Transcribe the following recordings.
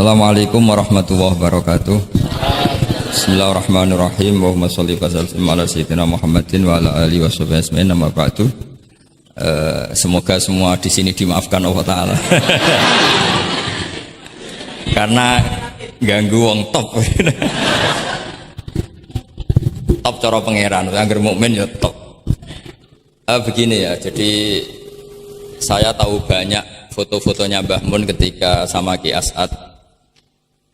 Assalamualaikum warahmatullahi wabarakatuh. Bismillahirrahmanirrahim. Allahumma sholli wa sallim ala sayyidina Muhammadin wa ala alihi washabihi ajmain. Amma ba'du. Semoga semua di sini dimaafkan Allah Ta'ala. Karena ganggu wong top. Top cara pangeran, angger mukmin ya top. Begini ya, jadi saya tahu banyak foto-fotonya Mbah Mun ketika sama Ki As'ad.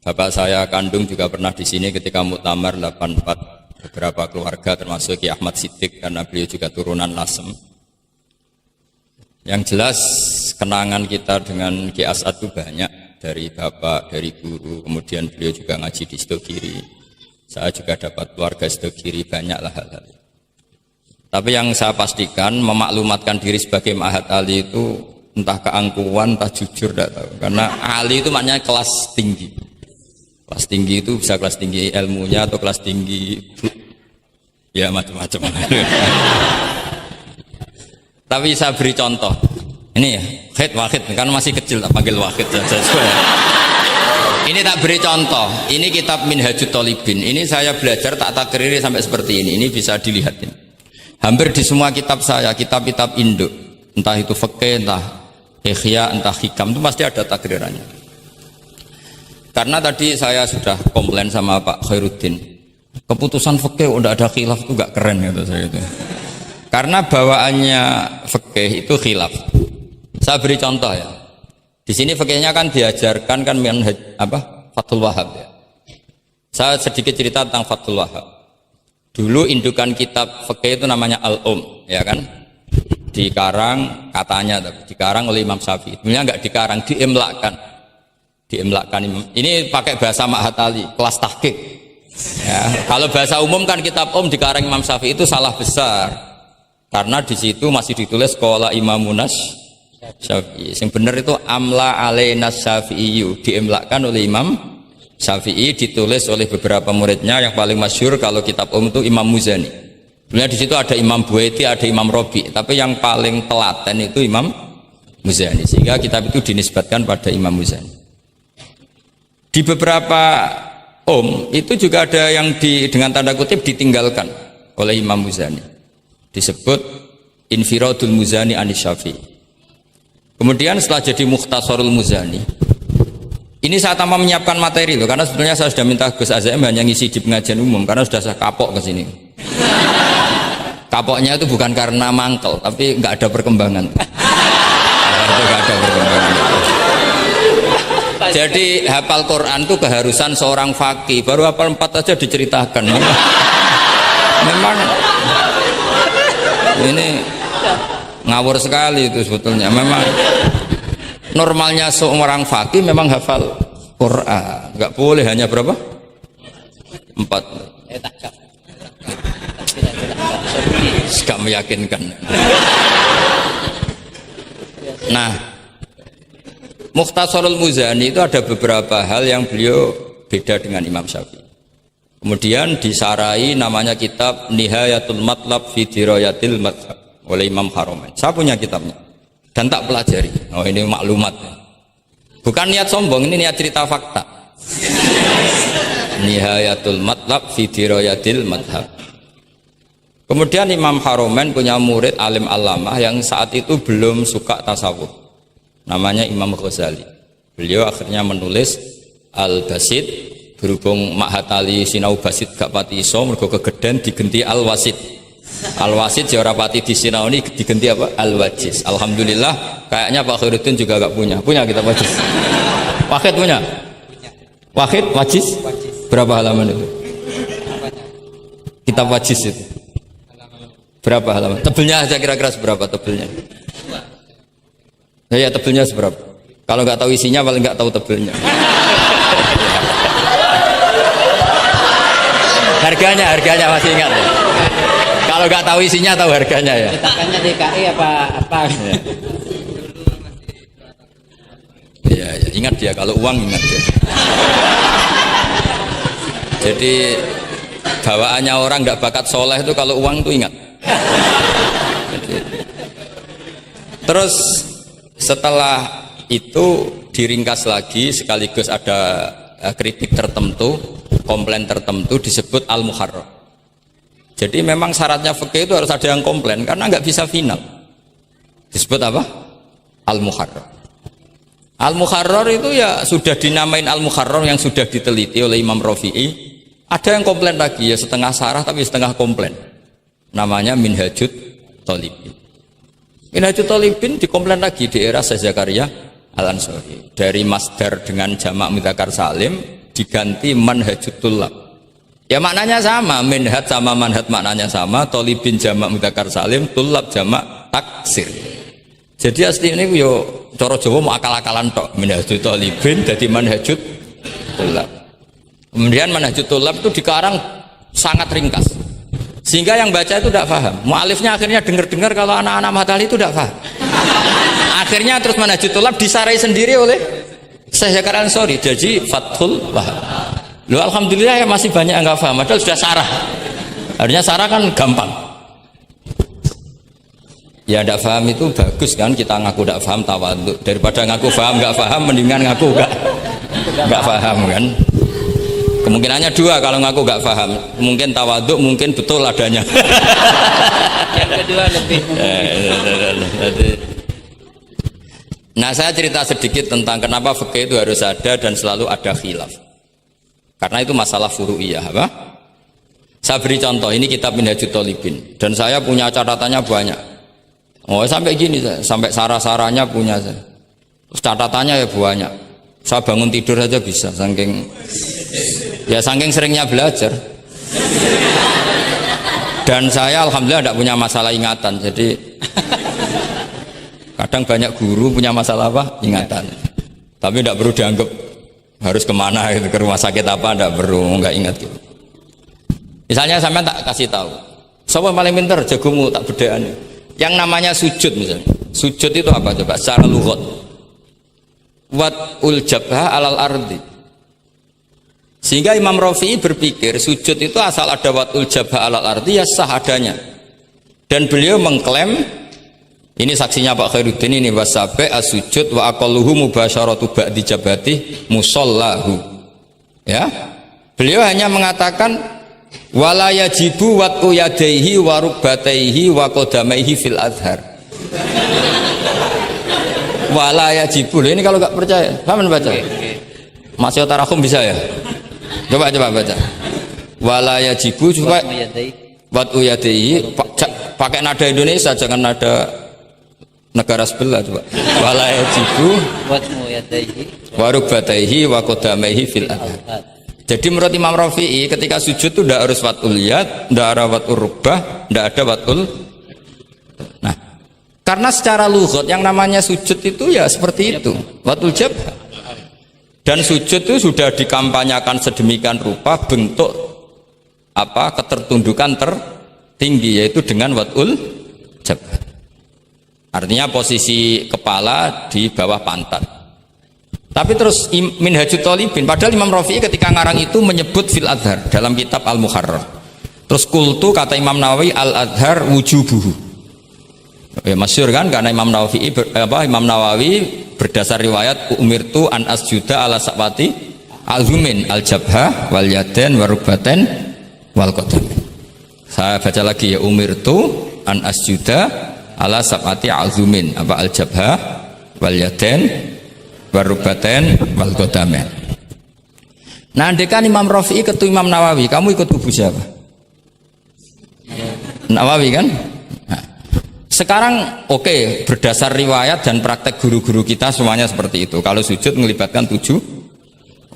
Bapak saya kandung juga pernah di sini ketika Muktamar 84, beberapa keluarga termasuk Ki Ahmad Siddiq karena beliau juga turunan Lasem. Yang jelas kenangan kita dengan Ki As'ad itu banyak, dari bapak, dari guru, kemudian beliau juga ngaji di Sidogiri. Saya juga dapat keluarga Sidogiri, banyaklah hal-hal. Tapi yang saya pastikan memaklumatkan diri sebagai Ma'had Ali itu entah keangkuhan, entah jujur, tidak tahu. Karena Ali itu maknanya kelas tinggi. Kelas tinggi itu bisa kelas tinggi ilmunya atau kelas tinggi ya macam-macam. Tapi saya beri contoh. Ini ya, Wahid kan masih kecil tak panggil Wahid saja. Ini tak beri contoh. Ini kitab Minhajut Thalibin. Ini saya belajar tak takriri sampai seperti ini. Ini bisa dilihat ini. Hampir di semua kitab saya, kitab-kitab induk, entah itu fikih, entah ihya, entah hikam, itu pasti ada takrirannya. Karena tadi saya sudah komplain sama Pak Khairuddin, keputusan fikih udah ada khilaf itu gak keren gitu saya itu. Karena bawaannya fikih itu khilaf. Saya beri contoh ya. Di sini fikihnya kan diajarkan kan Fathul Wahhab ya. Saya sedikit cerita tentang Fathul Wahhab. Dulu indukan kitab fikih itu namanya Al-Um, ya kan? Dikarang katanya, dikarang oleh Imam Syafi'i. Sebenarnya enggak dikarang, diimlakkan. Ini pakai bahasa Ma'had Ali, kelas tahqiq. Ya, kalau bahasa umum kan kitab dikarang Imam Syafi'i itu salah besar. Karena di situ masih ditulis qala Imamunas Syafi'i. Yang benar itu amla alaina Syafi'i, diimlakkan oleh Imam Syafi'i, ditulis oleh beberapa muridnya. Yang paling masyhur kalau kitab itu Imam Muzani. Sebenarnya di situ ada Imam Buaiti, ada Imam Robi, tapi yang paling telaten itu Imam Muzani. Sehingga kitab itu dinisbatkan pada Imam Muzani. Di beberapa itu juga ada yang dengan tanda kutip ditinggalkan oleh Imam Muzani. Disebut Infiradul Muzani anis Syafi'i. Kemudian setelah jadi Mukhtasarul Muzani, ini saya tanpa menyiapkan materi loh, karena sebenarnya saya sudah minta Gus Azam hanya ngisi di pengajian umum karena sudah saya kapok ke sini. Kapoknya itu bukan karena mangkel, tapi nggak ada perkembangan. Nggak ada perkembangan. Jadi hafal Quran itu keharusan seorang faqih. Baru hafal 4 aja diceritakan. Memang ini ngawur sekali itu sebetulnya. Memang normalnya seorang faqih memang hafal Quran. Enggak boleh hanya berapa? 4. Gak meyakinkan. Nah, Mukhtasarul Muzani itu ada beberapa hal yang beliau beda dengan Imam Syafi'i. Kemudian disarai namanya kitab Nihayatul Matlab fi Dirayatil Madhab oleh Imam Haramain. Saya punya kitabnya dan tak pelajari. Oh, ini maklumat. Bukan niat sombong, ini niat cerita fakta. Nihayatul Matlab fi Dirayatil Madhab. Kemudian Imam Haramain punya murid alim alamah yang saat itu belum suka tasawuf. Namanya Imam Ghazali. Beliau akhirnya menulis Al-Basid, berhubung Ma'had Ali sinau basid gak pati iso mergo kegeden digenti Al-Wasid. Al-Wasid ya ora pati disinau ini digenti apa? Al-Wajiz. Alhamdulillah kayaknya Pak Khairuddin juga gak punya. Punya kitab Wajiz. Wahid punya? Wahid Wajiz? Berapa halaman itu? Kitab Wajiz itu. Berapa halaman? Tebelnya aja kira-kira seberapa tebelnya? Ya tebelnya seberapa? Kalau nggak tahu isinya paling nggak tahu tebelnya. Harganya masih ingat ya? Kalau nggak tahu isinya tahu harganya ya? Cetakannya DKI apa? Ya, ingat dia, kalau uang ingat dia. Jadi bawaannya orang nggak bakat soleh itu kalau uang itu ingat. Terus setelah itu diringkas lagi sekaligus ada kritik tertentu, komplain tertentu disebut al-muharrar. Jadi memang syaratnya fikih itu harus ada yang komplain karena nggak bisa final. Disebut apa? Al-muharrar. Al-muharrar itu ya sudah dinamain al-muharrar yang sudah diteliti oleh Imam Rafi'i. Ada yang komplain lagi ya setengah sarah tapi setengah komplain. Namanya Minhajut Thalibin. Minhajut Thalibin dikomplain lagi di era Syekh Zakaria Al-Ansari. Dari masdar dengan jamak mudzakkar salim diganti manhajut tullab. Ya maknanya sama, minhaj sama manhaj maknanya sama, thalibin jamak mudzakkar salim, tullab jamak taksir. Jadi asli ini yo cara Jawa mau akal-akalan tok, minhajut thalibin jadi manhajut tullab. Kemudian manhajut tullab itu dikarang sangat ringkas. Sehingga yang baca itu tidak paham. Mu'alifnya akhirnya dengar-dengar kalau anak-anak matahari itu tidak paham. Akhirnya terus manhajut tullab disarai sendiri oleh Syekh Zakaria Al-Ansari. Jadi Fathul Wahhab. Loh alhamdulillah ya masih banyak yang nggak paham. Padahal sudah sarah. Artinya sarah kan gampang. Ya tidak paham itu bagus kan kita ngaku tidak paham tawadhu. Daripada ngaku paham nggak paham mendingan ngaku nggak paham kan. Kemungkinannya dua kalau ngaku nggak paham. Mungkin tawadhu, mungkin betul adanya. Yang kedua lebih Nah saya cerita sedikit tentang kenapa fikih itu harus ada dan selalu ada khilaf. Karena itu masalah furu'iyah apa? Saya beri contoh, ini kitab Minhajut Thalibin dan saya punya catatannya banyak. Oh sampai gini, sampai sarah-sarahnya punya saya. Terus catatannya ya banyak. Saya bangun tidur saja bisa, saking seringnya belajar. Dan saya alhamdulillah tidak punya masalah ingatan, jadi kadang banyak guru punya masalah apa? Ingatan. Tapi tidak perlu dianggap harus kemana gitu, ke rumah sakit apa, tidak perlu, nggak ingat gitu. Misalnya sampai tak kasih tahu, siapa paling pintar jagomu tak bedaan. Yang namanya sujud misalnya, sujud itu apa coba? Secara lughat, wat'ul jabha alal ardi. Sehingga Imam Rafi'i berpikir sujud itu asal ada wat'ul jabha alal ardi ya sah adanya. Dan beliau mengklaim, ini saksinya Pak Khairuddin ini, wasabe as-sujud wa aqalluhu mubasyaratu ba'di jabati musallahu. Ya. Beliau hanya mengatakan wala yajibu wat'u yadaihi wa rukbataihi wa qadamaihi fil azhar. Wala yajibu. Ini kalau enggak percaya, paham baca? Masih tarakum bisa ya? Coba baca. Wala yajibu coba wat'u yadaihi pakai nada Indonesia jangan nada negara sebelah coba. Wala yajibu wa rukbataihi wa qadamaihi fil azhar. Jadi menurut Imam Rafi'i ketika sujud itu tidak harus watul yad, tidak ada watul rukbah, tidak ada watul. Nah, karena secara lughat yang namanya sujud itu ya seperti itu, watul jabha. Dan sujud itu sudah dikampanyakan sedemikian rupa bentuk apa ketertundukan tertinggi yaitu dengan watul jabha. Artinya posisi kepala di bawah pantat. Tapi terus Minhajut Thalibin, padahal Imam Rafi'i ketika ngarang itu menyebut fil azhar dalam kitab Al-Muharrar. Terus kultu kata Imam Nawawi al-azhar wujubuhu. Ya masyhur kan karena Imam Nawawi berdasar riwayat umirtu an asjuda ala sabati al-zumin al-jabha wal yaden warubbaten wal qadam. Saya baca lagi ya, umirtu an asjuda ala sabati al-zumin apa al-jabha wal yaden warubaten wal qadamen. Nah, andekan Imam Rafi'i ketemu Imam Nawawi, kamu ikut kubu siapa? Nawawi kan? Nah, sekarang oke, berdasar riwayat dan praktek guru-guru kita semuanya seperti itu. Kalau sujud melibatkan 7,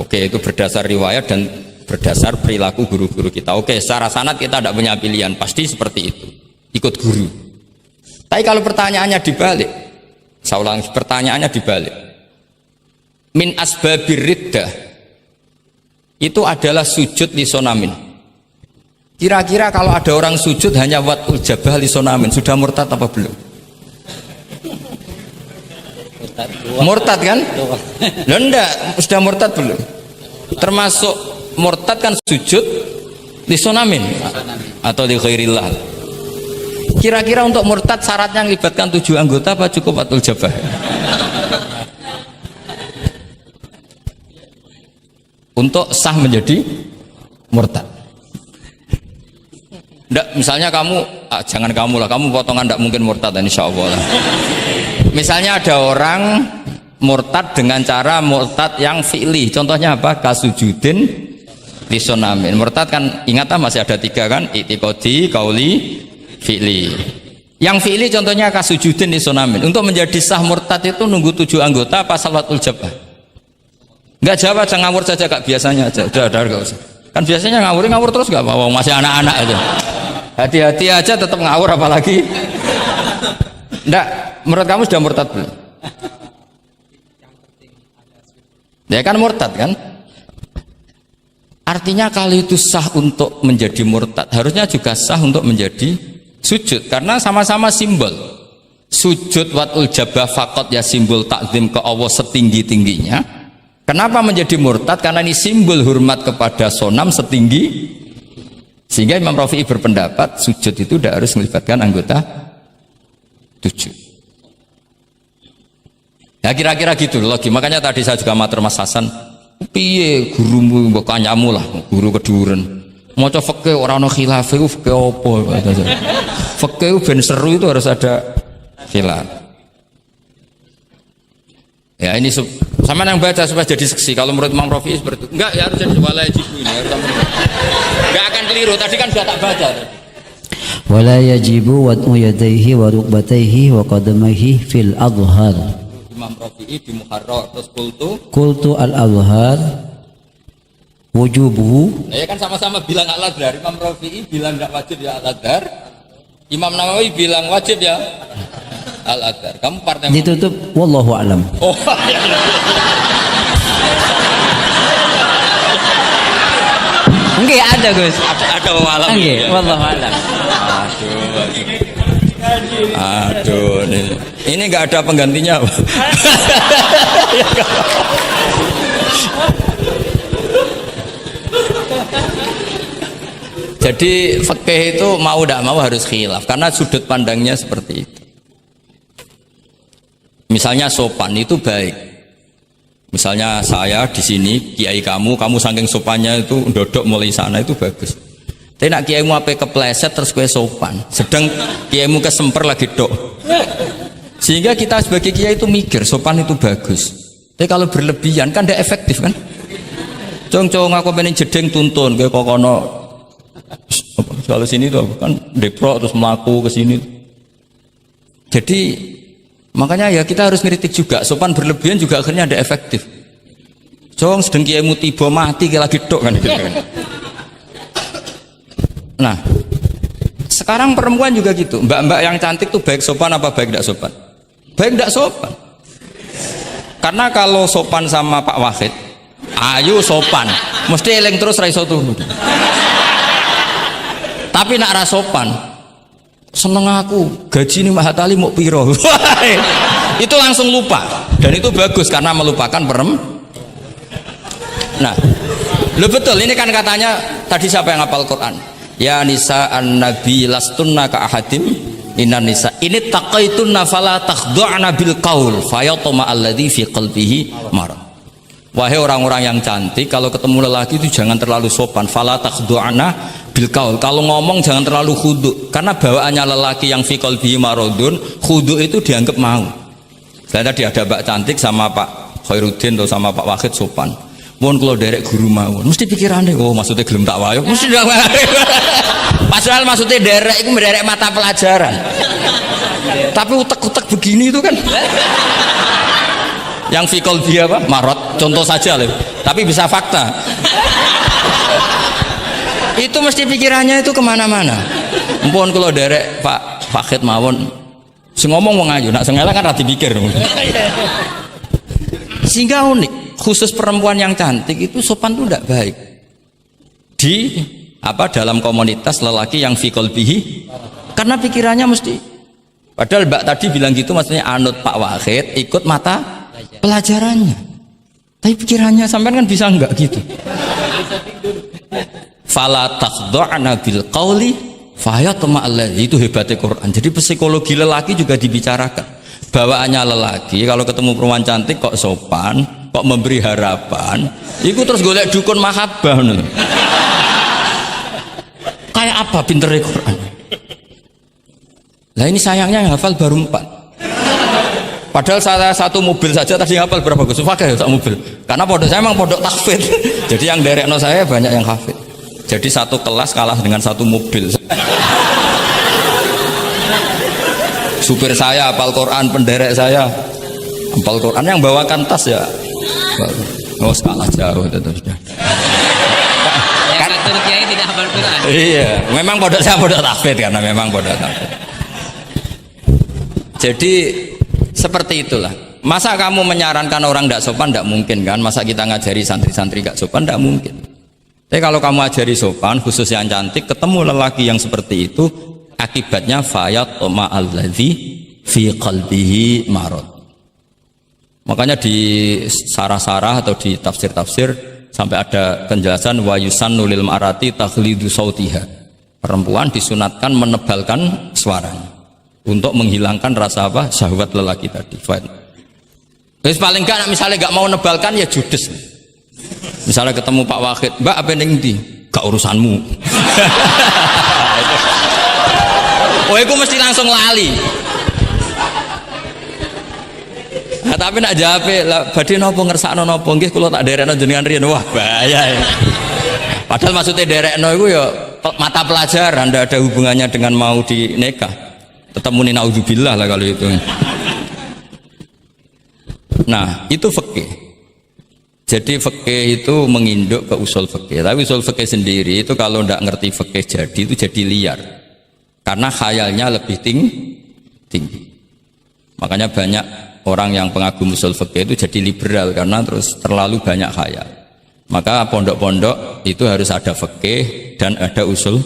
oke itu berdasar riwayat dan berdasar perilaku guru-guru kita. Oke, secara sanad kita tidak punya pilihan, pasti seperti itu. Ikut guru. Tapi kalau pertanyaannya dibalik, saya ulang, pertanyaannya dibalik. Min asbabir riddah itu adalah sujud lisonamin. Kira-kira kalau ada orang sujud hanya wat'ul jabah lisonamin sudah murtad apa belum? Murtad kan? Loh enggak, sudah murtad belum? Termasuk murtad kan sujud lisonamin atau li ghairillah. Kira-kira untuk murtad syaratnya melibatkan 7 anggota apa cukup wat'ul jabah? untuk sah menjadi murtad. Nggak, misalnya kamu, jangan kamu lah, kamu potongan tidak mungkin murtad, insya Allah lah. Misalnya ada orang murtad dengan cara murtad yang fi'li, contohnya apa? Kasujudin lisonamin. Murtad kan, ingatlah masih ada 3 kan, i'tiqadi, qauli, fi'li. Yang fi'li contohnya kasujudin lisonamin. Untuk menjadi sah murtad itu nunggu 7 anggota apa salawatul jabah? Enggak jawab, jangan ngawur saja kak, biasanya aja, udah enggak usah. Kan biasanya ngawur terus enggak apa-apa, masih anak-anak aja. Hati-hati aja tetap ngawur apalagi. Enggak, menurut kamu sudah murtad belum? Ya kan murtad kan? Artinya kalau itu sah untuk menjadi murtad, harusnya juga sah untuk menjadi sujud, karena sama-sama simbol. Sujud watul jabah fakot ya simbol takzim ke Allah setinggi-tingginya. Kenapa menjadi murtad? Karena ini simbol hormat kepada sonam setinggi. Sehingga Imam Rafi'i berpendapat sujud itu tidak harus melibatkan anggota 7. Ya kira-kira gitu loh. Makanya tadi saya juga matur Mas Hasan, piye gurumu mbok kanyamu lah, guru keduren. Maca fikih ora ana khilaf iku fikih apa? Fikih ben seru itu harus ada khilaf. Ya ini sama yang baca supaya jadi seksi. Kalau menurut Imam Rafi'i seperti itu. Enggak, ya harus jadi wala yajibu ini. Enggak akan keliru. Tadi kan sudah tak baca. Wala yajibu wad'u yadayhi wa rukbatayhi wa qadamayhi fil adhar. Imam Rafi'i di Muharrar terus Qultu al-adhar wujubuhu. Ya kan sama-sama bilang al-adhar. Imam Rafi'i bilang enggak wajib ya al-adhar. Imam Nawawi bilang wajib ya al-adhar. Kamu partai ditutup wallahu alam. Oh iya. Enggak ada Gus. Ada walam. Enggak, wallahu alam. Aduh, ini nggak ada penggantinya. Jadi fikih itu mau tidak mau harus khilaf karena sudut pandangnya seperti itu. Misalnya sopan itu baik. Misalnya saya di sini, kiai kamu saking sopannya itu dodok mulai sana itu bagus. Tapi nak kiaimu apa kepleset terus kue sopan. Sedang kiaimu kesemper lagi dok. Sehingga kita sebagai kiai itu mikir sopan itu bagus. Tapi kalau berlebihan kan tidak efektif kan. Cong aku pengen jedeng tuntun kayak kokono. Kalau sini tuh kan deprok terus melaku ke sini. Jadi makanya ya kita harus ngeritik juga, sopan berlebihan juga akhirnya ada efektif. Jong sedang kiaimu tiba mati kayak lagi dok kan gitu kan. Nah, sekarang perempuan juga gitu. Mbak-mbak yang cantik tuh baik sopan apa baik tidak sopan? Baik tidak sopan. Karena kalau sopan sama Pak Wahid, ayu sopan, mesti eling terus ra iso turu. Tapi nak ra sopan, seneng aku gaji ini Mahatali mau piro. Itu langsung lupa, dan itu bagus karena melupakan Nah, lo betul ini kan katanya tadi siapa yang hafal Quran? Ya nisa an-nabi lastunna ka ahadim inan nisa ini taqaitunna fala takhdu'na bil qaul fayatma alladhi fi qalbihi marad. Wahai orang-orang yang cantik, kalau ketemu lelaki itu jangan terlalu sopan. Fala takhdu'na bil qaul. Kalau ngomong jangan terlalu khudu, karena bawaannya lelaki yang fi qalbihi maradun, khudu itu dianggap mau. Dan tadi ada Mbak cantik sama Pak Khairuddin atau sama Pak Wahid sopan. Mohon kalau derek guru mau, mesti pikirannya, oh maksudnya gelem tak wayo, mesti dah. Padahal maksudnya derek itu menderek mata pelajaran. Tapi utek-utek begini itu kan. Yang fikol dia apa? Marot, contoh saja loh. Tapi bisa fakta. Itu mesti pikirannya itu kemana-mana. Mohon kalau derek Pak Fakid mawon, si ngomong mau ngayu, nak sengaja kan rati pikir. Sehingga unik. Khusus perempuan yang cantik itu sopan itu tidak baik di dalam komunitas lelaki yang fi qalbihi, karena pikirannya mesti, padahal Mbak tadi bilang gitu maksudnya anut Pak Wahid, ikut mata pelajarannya, tapi pikirannya sampean kan bisa enggak gitu. Fala takhdu'na bil qauli fayatma alladzi, itu hebatnya Quran. Jadi psikologi lelaki juga dibicarakan. Bawaannya lelaki kalau ketemu perempuan cantik kok sopan, kok memberi harapan, iku terus golek dukun mahabbah ngono. Kayak apa pintere Quran? Lah ini sayangnya yang hafal baru 4. Padahal saya satu mobil saja tadi hafal berapa Gus? Pakai satu mobil. Karena pondok saya memang pondok tahfidz. Jadi yang derekno saya banyak yang hafid. Jadi satu kelas kalah dengan satu mobil. Supir saya hafal Quran, penderek saya hafal Quran, yang bawakan tas ya. Oh, kalah jauh tetap sudah. Yang satu kiai tidak hafal Quran. Iya, memang pondok saya pondok tahfidz karena memang pondok tahfidz. Jadi seperti itulah. Masa kamu menyarankan orang tidak sopan? Tidak mungkin kan. Masa kita ngajari santri-santri gak sopan? Tidak mungkin. Tapi kalau kamu ajari sopan, khusus yang cantik, ketemu lelaki yang seperti itu, akibatnya fayat ma'alladzi fi qalbihi marad. Makanya di sarah-sarah atau di tafsir-tafsir sampai ada penjelasan wa yusannu lil marati takhlidu sautiha. Perempuan disunatkan menebalkan suaranya untuk menghilangkan rasa apa? Syahwat lelaki tadi. Terus paling enggak misalnya enggak mau nebalkan ya judes. Misalnya ketemu Pak Wahid, Mbak apa ning ndi? Gak urusanmu. Oh, itu mesti langsung lali. Nah, tapi nak jawab, badhe napa ngersakno napa nggih kula tak derekno jenengan riyen. Wah, bahaya. Padahal maksudnya derekno iku ya mata pelajaran, ndak ada hubungannya dengan mau dinikah. Tetap muni naudzubillah lah kalau itu. Nah, itu fikih. Jadi fikih itu menginduk ke usul fikih. Tapi usul fikih sendiri itu kalau ndak ngerti fikih jadi itu jadi liar. Karena khayalnya lebih tinggi. Makanya banyak orang yang pengagum usul fikih itu jadi liberal karena terus terlalu banyak khayal. Maka pondok-pondok itu harus ada fikih dan ada usul.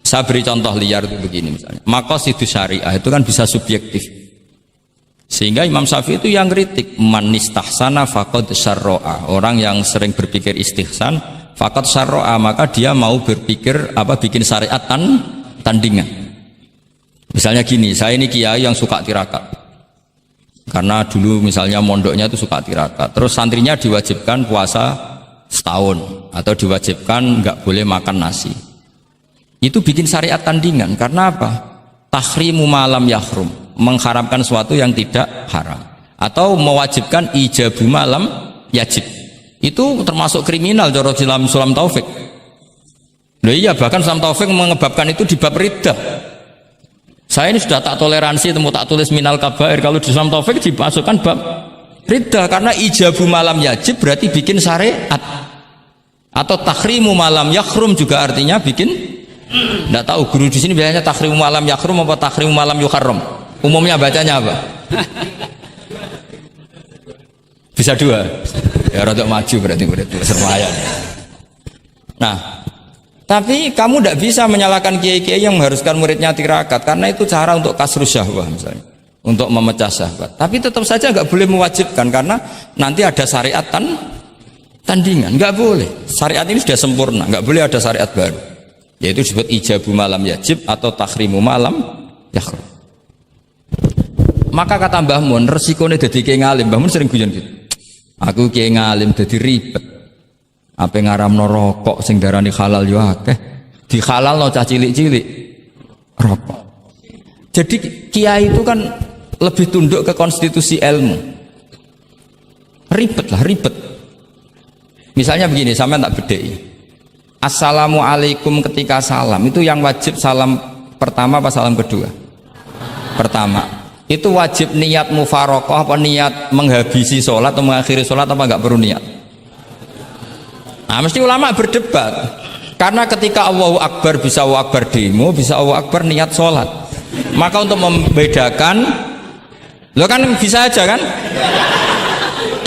Saya beri contoh liar itu begini misalnya. Maqasidus syariah itu kan bisa subjektif. Sehingga Imam Syafi'i itu yang kritik man istahsana faqad syarra'a. Orang yang sering berpikir istihsan faqad syarra'a, maka dia mau berpikir apa bikin syariat tandingan. Misalnya gini, saya ini kiai yang suka tirakat. Karena dulu misalnya mondoknya itu suka tirakat. Terus santrinya diwajibkan puasa setahun atau diwajibkan nggak boleh makan nasi. Itu bikin syariat tandingan. Karena apa? Tahrimu malam yahrum, mengharamkan sesuatu yang tidak haram, atau mewajibkan ijabu malam yajib. Itu termasuk kriminal cara Sulam Taufik. Loh iya, bahkan Sulam Taufik mengebabkan itu di bab riddah. Saya ini sudah tak toleransi, temu tak tulis minal kabair. Kalau di Sulam Taufik dimasukkan bab riddah karena ijabu malam yajib berarti bikin syariat. Atau tahrimu malam yahrum juga artinya bikin. Tidak tahu guru di sini biasanya tahrimu malam yakrum apa tahrimu malam yuharram. Umumnya bacanya apa? Bisa dua. Ya rada maju berarti sermayan. Nah, tapi kamu tidak bisa menyalahkan kiai-kiai yang mengharuskan muridnya tirakat karena itu cara untuk kasrus syahwah misalnya, untuk memecah syahwat. Tapi tetap saja nggak boleh mewajibkan karena nanti ada syariat tandingan. Nggak boleh. Syariat ini sudah sempurna, nggak boleh ada syariat baru. Yaitu disebut ijabu malam yajib atau tahrimu malam yahrum. Maka kata Mbah Mun, resikonya jadi kiai ngalim. Mbah Mun sering guyon gitu. Aku kiai ngalim jadi ribet. Apa ngaramno rokok sing darani halal yo akeh. Di halalno cah cilik-cilik rokok. Jadi kiai itu kan lebih tunduk ke konstitusi ilmu. Ribet. Misalnya begini, sampean tak bedheki. Assalamualaikum ketika salam itu yang wajib salam pertama apa salam kedua? Pertama. Itu wajib niat mufaroqah apa niat menghabisi sholat atau mengakhiri sholat apa enggak perlu niat? Nah, mesti ulama berdebat. Karena ketika Allahu Akbar bisa Allahu Akbar demo, bisa Allahu Akbar niat sholat. Maka untuk membedakan, lo kan bisa aja kan?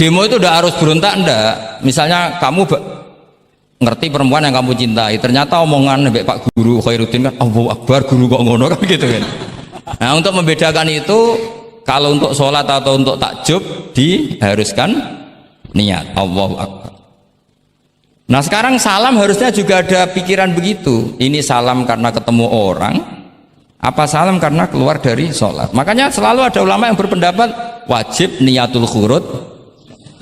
Demo itu udah harus berontak enggak? Misalnya kamu ngerti perempuan yang kamu cintai, ternyata omongan mbek Pak Guru Khairuddin kan Allahu Akbar, guru kok ngono kan gitu kan. Nah, untuk membedakan itu kalau untuk sholat atau untuk takjub diharuskan niat Allahu Akbar. Nah, sekarang salam harusnya juga ada pikiran begitu. Ini salam karena ketemu orang apa salam karena keluar dari sholat. Makanya selalu ada ulama yang berpendapat wajib niatul khurud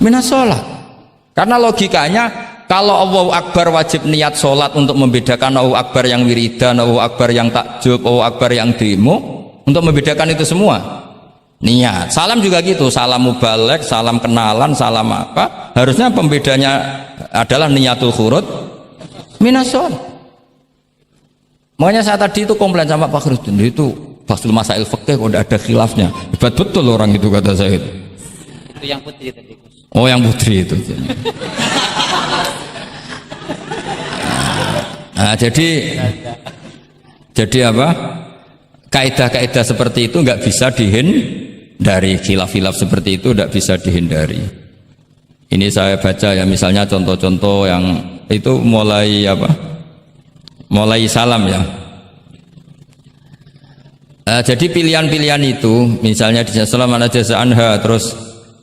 minas sholat. Karena logikanya kalau Allahu Akbar wajib niat sholat untuk membedakan Allahu Akbar yang wiridan, Allahu Akbar yang takjub, Allahu Akbar yang demo, untuk membedakan itu semua niat. Salam juga gitu, salam mubalek, salam kenalan, salam apa, harusnya pembedanya adalah niatul khurud minas sholat. Makanya saya tadi itu komplain sama Pak Khurudin, itu Fasul Masail Fikih kok tidak ada khilafnya, hebat betul orang itu, kata saya itu. Itu yang putih tadi. Oh yang putri itu. Nah, jadi apa? Kaidah-kaidah seperti itu nggak bisa dihindari, khilaf-khilaf seperti itu nggak bisa dihindari. Ini saya baca ya, misalnya contoh-contoh yang itu mulai apa? Mulai salam ya. Jadi pilihan-pilihan itu, misalnya di salam ana jaza anha, terus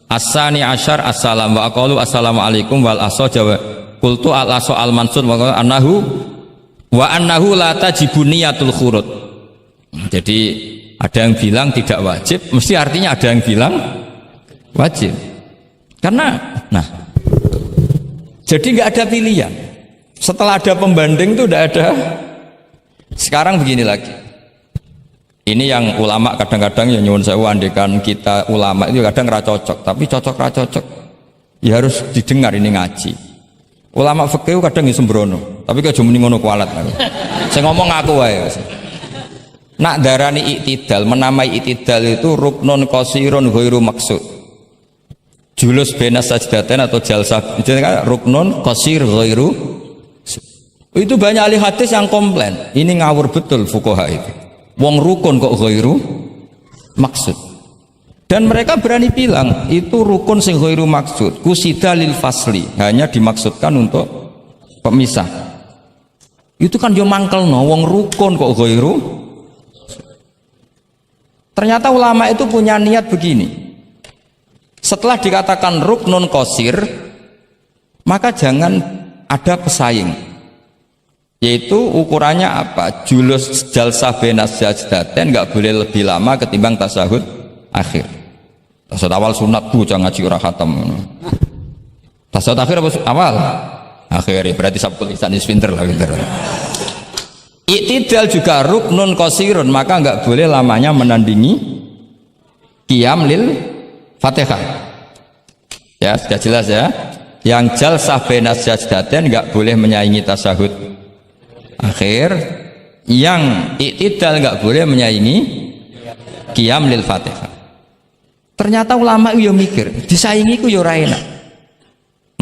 asani asyar assalam wa aqalu assalamualaikum wal aso jawa qultu al aso al mansur wa annahu la tajibu niyatul khurud. Jadi ada yang bilang tidak wajib, mesti artinya ada yang bilang wajib. Karena jadi nggak ada pilihan. Setelah ada pembanding itu tidak ada. Sekarang begini lagi. Ini yang ulama kadang-kadang ya nyuwun sewu, andekan kita ulama itu kadang ra cocok, tapi cocok ra cocok ya harus didengar, ini ngaji. Ulama fikih kadang ya sembrono, tapi kok muni ngono kualat aku. Saya ngomong aku wae. Nak darani iktidal, menamai iktidal itu ruknun qasirun ghairu maksud. Julus benas sajdatain atau jalsah itu kan ruknun qasir ghairu. Itu banyak ahli hadis yang komplain, ini ngawur betul fuqaha itu. Wong rukun kok ghairu maksud. Dan mereka berani bilang itu rukun sing ghairu maksud, kusida lil fasli, hanya dimaksudkan untuk pemisah. Itu kan yo mangkelno, wong rukun kok ghairu. Ternyata ulama itu punya niat begini. Setelah dikatakan ruknun qasir, maka jangan ada pesaing. Yaitu ukurannya apa? Julus jalsah benas sajdatain nggak boleh lebih lama ketimbang tasahud akhir. Tasahud awal sunat bu, jangan ngaji ora khatam. Tasahud akhir apa awal? Akhir, berarti sabtu lisan pinter lah, pinter. Iktidal juga ruknun qasirun, maka nggak boleh lamanya menandingi qiyam lil Fatihah. Ya sudah jelas ya. Yang jalsah benas sajdatain nggak boleh menyaingi tasahud akhir, yang iktidal nggak boleh menyaingi qiyam lil Fatihah. Ternyata ulama itu ya mikir, disaingi ku ya ora enak.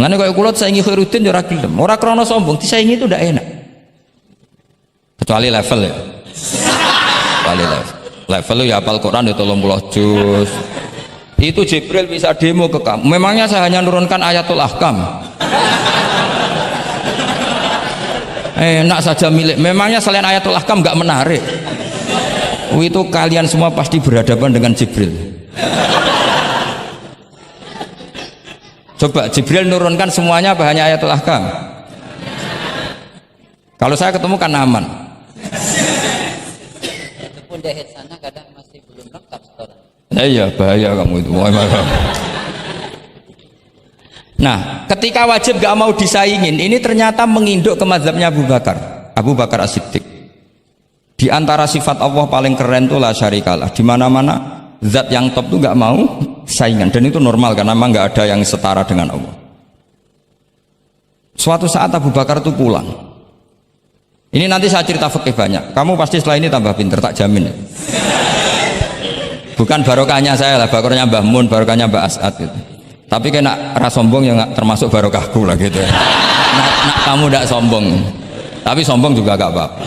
Ngene kaya kula saingi Khairuddin ya ora gelem. Ora krana sombong, disaingi itu ndak enak. Kecuali level ya. Kecuali level. Level ya hafal Quran ya 30 juz. Itu Jibril bisa demo ke kamu. Memangnya saya hanya nurunkan ayatul ahkam. Enak saja milik. Memangnya selain ayatul ahkam nggak menarik? Itu kalian semua pasti berhadapan dengan Jibril. Coba Jibril nurunkan semuanya apa hanya ayatul ahkam? Kalau saya ketemu kan aman. Itu pun di sana kadang masih belum lengkap setoran. Iya bahaya kamu itu. Nah, ketika wajib gak mau disaingin, ini ternyata menginduk ke mazhabnya Abu Bakar As-Siddiq. Di antara sifat Allah paling keren itu la syarikalah. Di mana-mana zat yang top itu gak mau saingan, dan itu normal karena memang gak ada yang setara dengan Allah. Suatu saat Abu Bakar itu pulang. Ini nanti saya cerita fikih banyak. Kamu pasti setelah ini tambah pinter, tak jamin. Bukan barokahnya saya lah, barokahnya Mbah Mun, barokahnya Mbah As'ad gitu. Tapi kena ras sombong yang termasuk barokahku lah gitu ya. Kamu tidak sombong, tapi sombong juga gak apa-apa.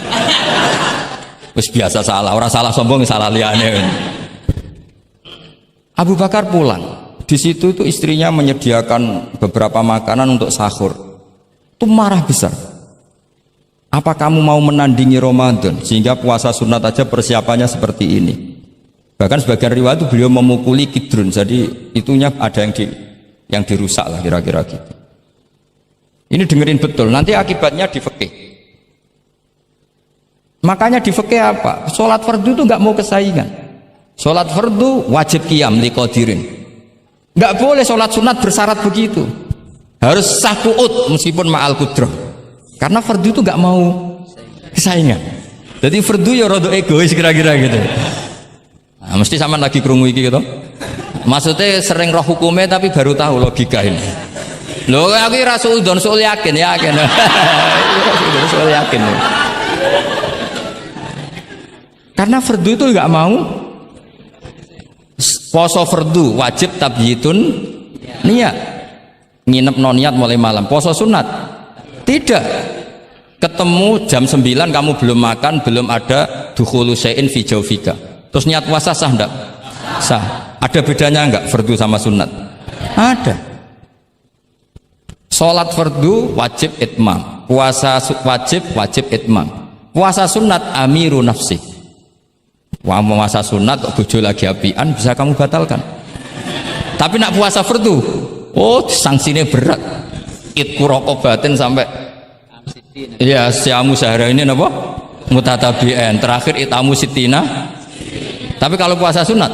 Terus biasa salah, orang salah sombong salah liane. Abu Bakar pulang, di situ itu istrinya menyediakan beberapa makanan untuk sahur. Itu marah besar. Apa kamu mau menandingi Ramadan sehingga puasa sunat aja persiapannya seperti ini? Bahkan sebagian riwayat itu beliau memukuli kidrun, jadi itunya ada yang dirusak lah kira-kira gitu. Ini dengerin betul, nanti akibatnya di fikih. Makanya di fikih apa? Sholat fardu itu nggak mau kesaingan. Sholat fardu wajib qiyam liqadirin. Nggak boleh sholat sunat bersyarat begitu. Harus sah qu'ud meskipun ma'al qudrah. Karena fardu itu nggak mau saingan. Jadi fardu ya rada egois kira-kira gitu. Nah, mesti sama lagi krungu iki gitu. Maksudnya sering roh hukumnya tapi baru tahu logika ini. Loh aku rasul don soal yakin. Soal yakin. Karena fardu itu nggak mau. Poso fardu wajib tabyitun niat. Nginep non niat mulai malam. Poso sunat tidak. Ketemu jam 9 kamu belum makan, belum ada dukhulu syai'in fi jawfika. Terus niat puasa sah enggak? Sah. Ada bedanya enggak fardu sama sunat? Ada. Salat fardu wajib itmam. Puasa wajib itmam. Puasa sunat amiru nafsi. Wah, puasa sunat kok bojo lagi apian bisa kamu batalkan. Tapi nak puasa fardu, oh sanksinya berat. Itku raqabatin sampai iya, siamu sehari ini apa? Mutatabi'an. Terakhir itamu sitina. Tapi kalau puasa sunat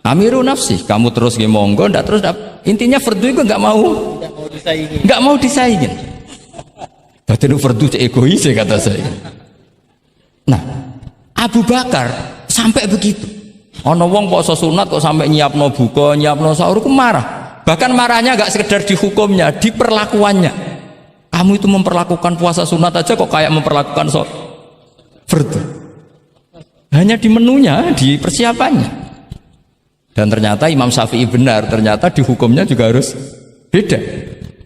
amiru nafsi. Kamu terus monggo, ndak terus intinya fardu itu nggak mau disaingin. Batin fardu egois kata saya. Nah, Abu Bakar sampai begitu. Ono wong poso sunat kok sampai nyiapno buka, nyiapno sahur ku marah. Bahkan marahnya nggak sekedar di hukumnya, di perlakuannya. Kamu itu memperlakukan puasa sunat aja kok kayak memperlakukan fardu. Hanya di menunya, di persiapannya. Dan ternyata Imam Syafi'i benar, ternyata di hukumnya juga harus beda.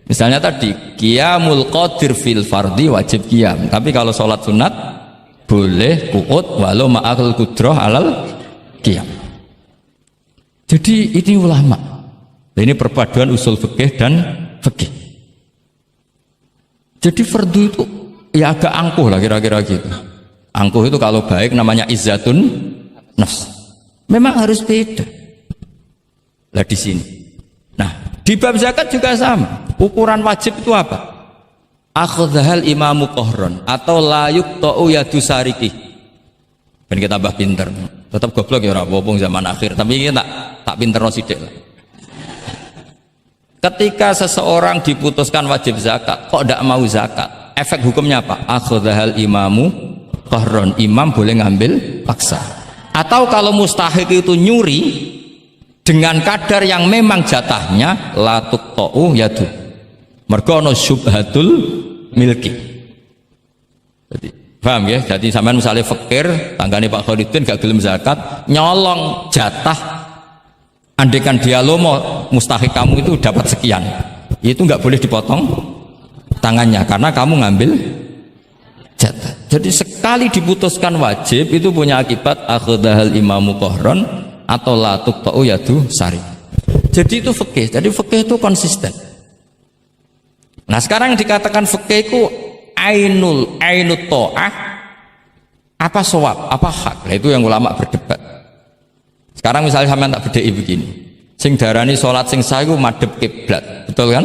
Misalnya tadi qiyamul qadir fil fardi wajib qiyam, tapi kalau sholat sunat boleh qu'ud walau ma'al qudrah alal qiyam. Jadi ini ulama. Ini perpaduan usul fikih dan fikih. Jadi fardu itu ya agak angkuh lah kira-kira gitu. Angkuh itu kalau baik namanya izzatun nafs. Memang harus beda. Lah di sini. Nah, di bab zakat juga sama. Ukuran wajib itu apa? Akhdhal imamu qahron atau la yuqta'u yadu sariki. Ben kita tambah pinter. Tetap goblok ya ora apa-apa zaman akhir, tapi kita tak pinterno sithik lah. Ketika seseorang diputuskan wajib zakat, kok tidak mau zakat? Efek hukumnya apa? Akhdhal imamu qahron. Imam boleh ngambil paksa. Atau kalau mustahik itu nyuri dengan kadar yang memang jatahnya la tuqta'u yadu. Mergo ana syubhatul milki. Jadi, paham ya? Jadi sampean misalnya fakir, tanggane Pak Khalidin gak gelem zakat, nyolong jatah. Andaikan dia lomo mustahik kamu itu dapat sekian. Itu nggak boleh dipotong tangannya karena kamu ngambil jatah. Jadi sekali diputuskan wajib itu punya akibat akhdhal imamu qahron atau la tuqta'u yadu sari. Jadi itu fikih. Jadi fikih itu konsisten. Nah sekarang yang dikatakan fikih itu ainut ta'ah apa shawab, apa hak. Nah, itu yang ulama berdebat. Sekarang misalnya sampean tak bedheki begini. Sing darani salat sing sah iku madhep kiblat. Betul kan?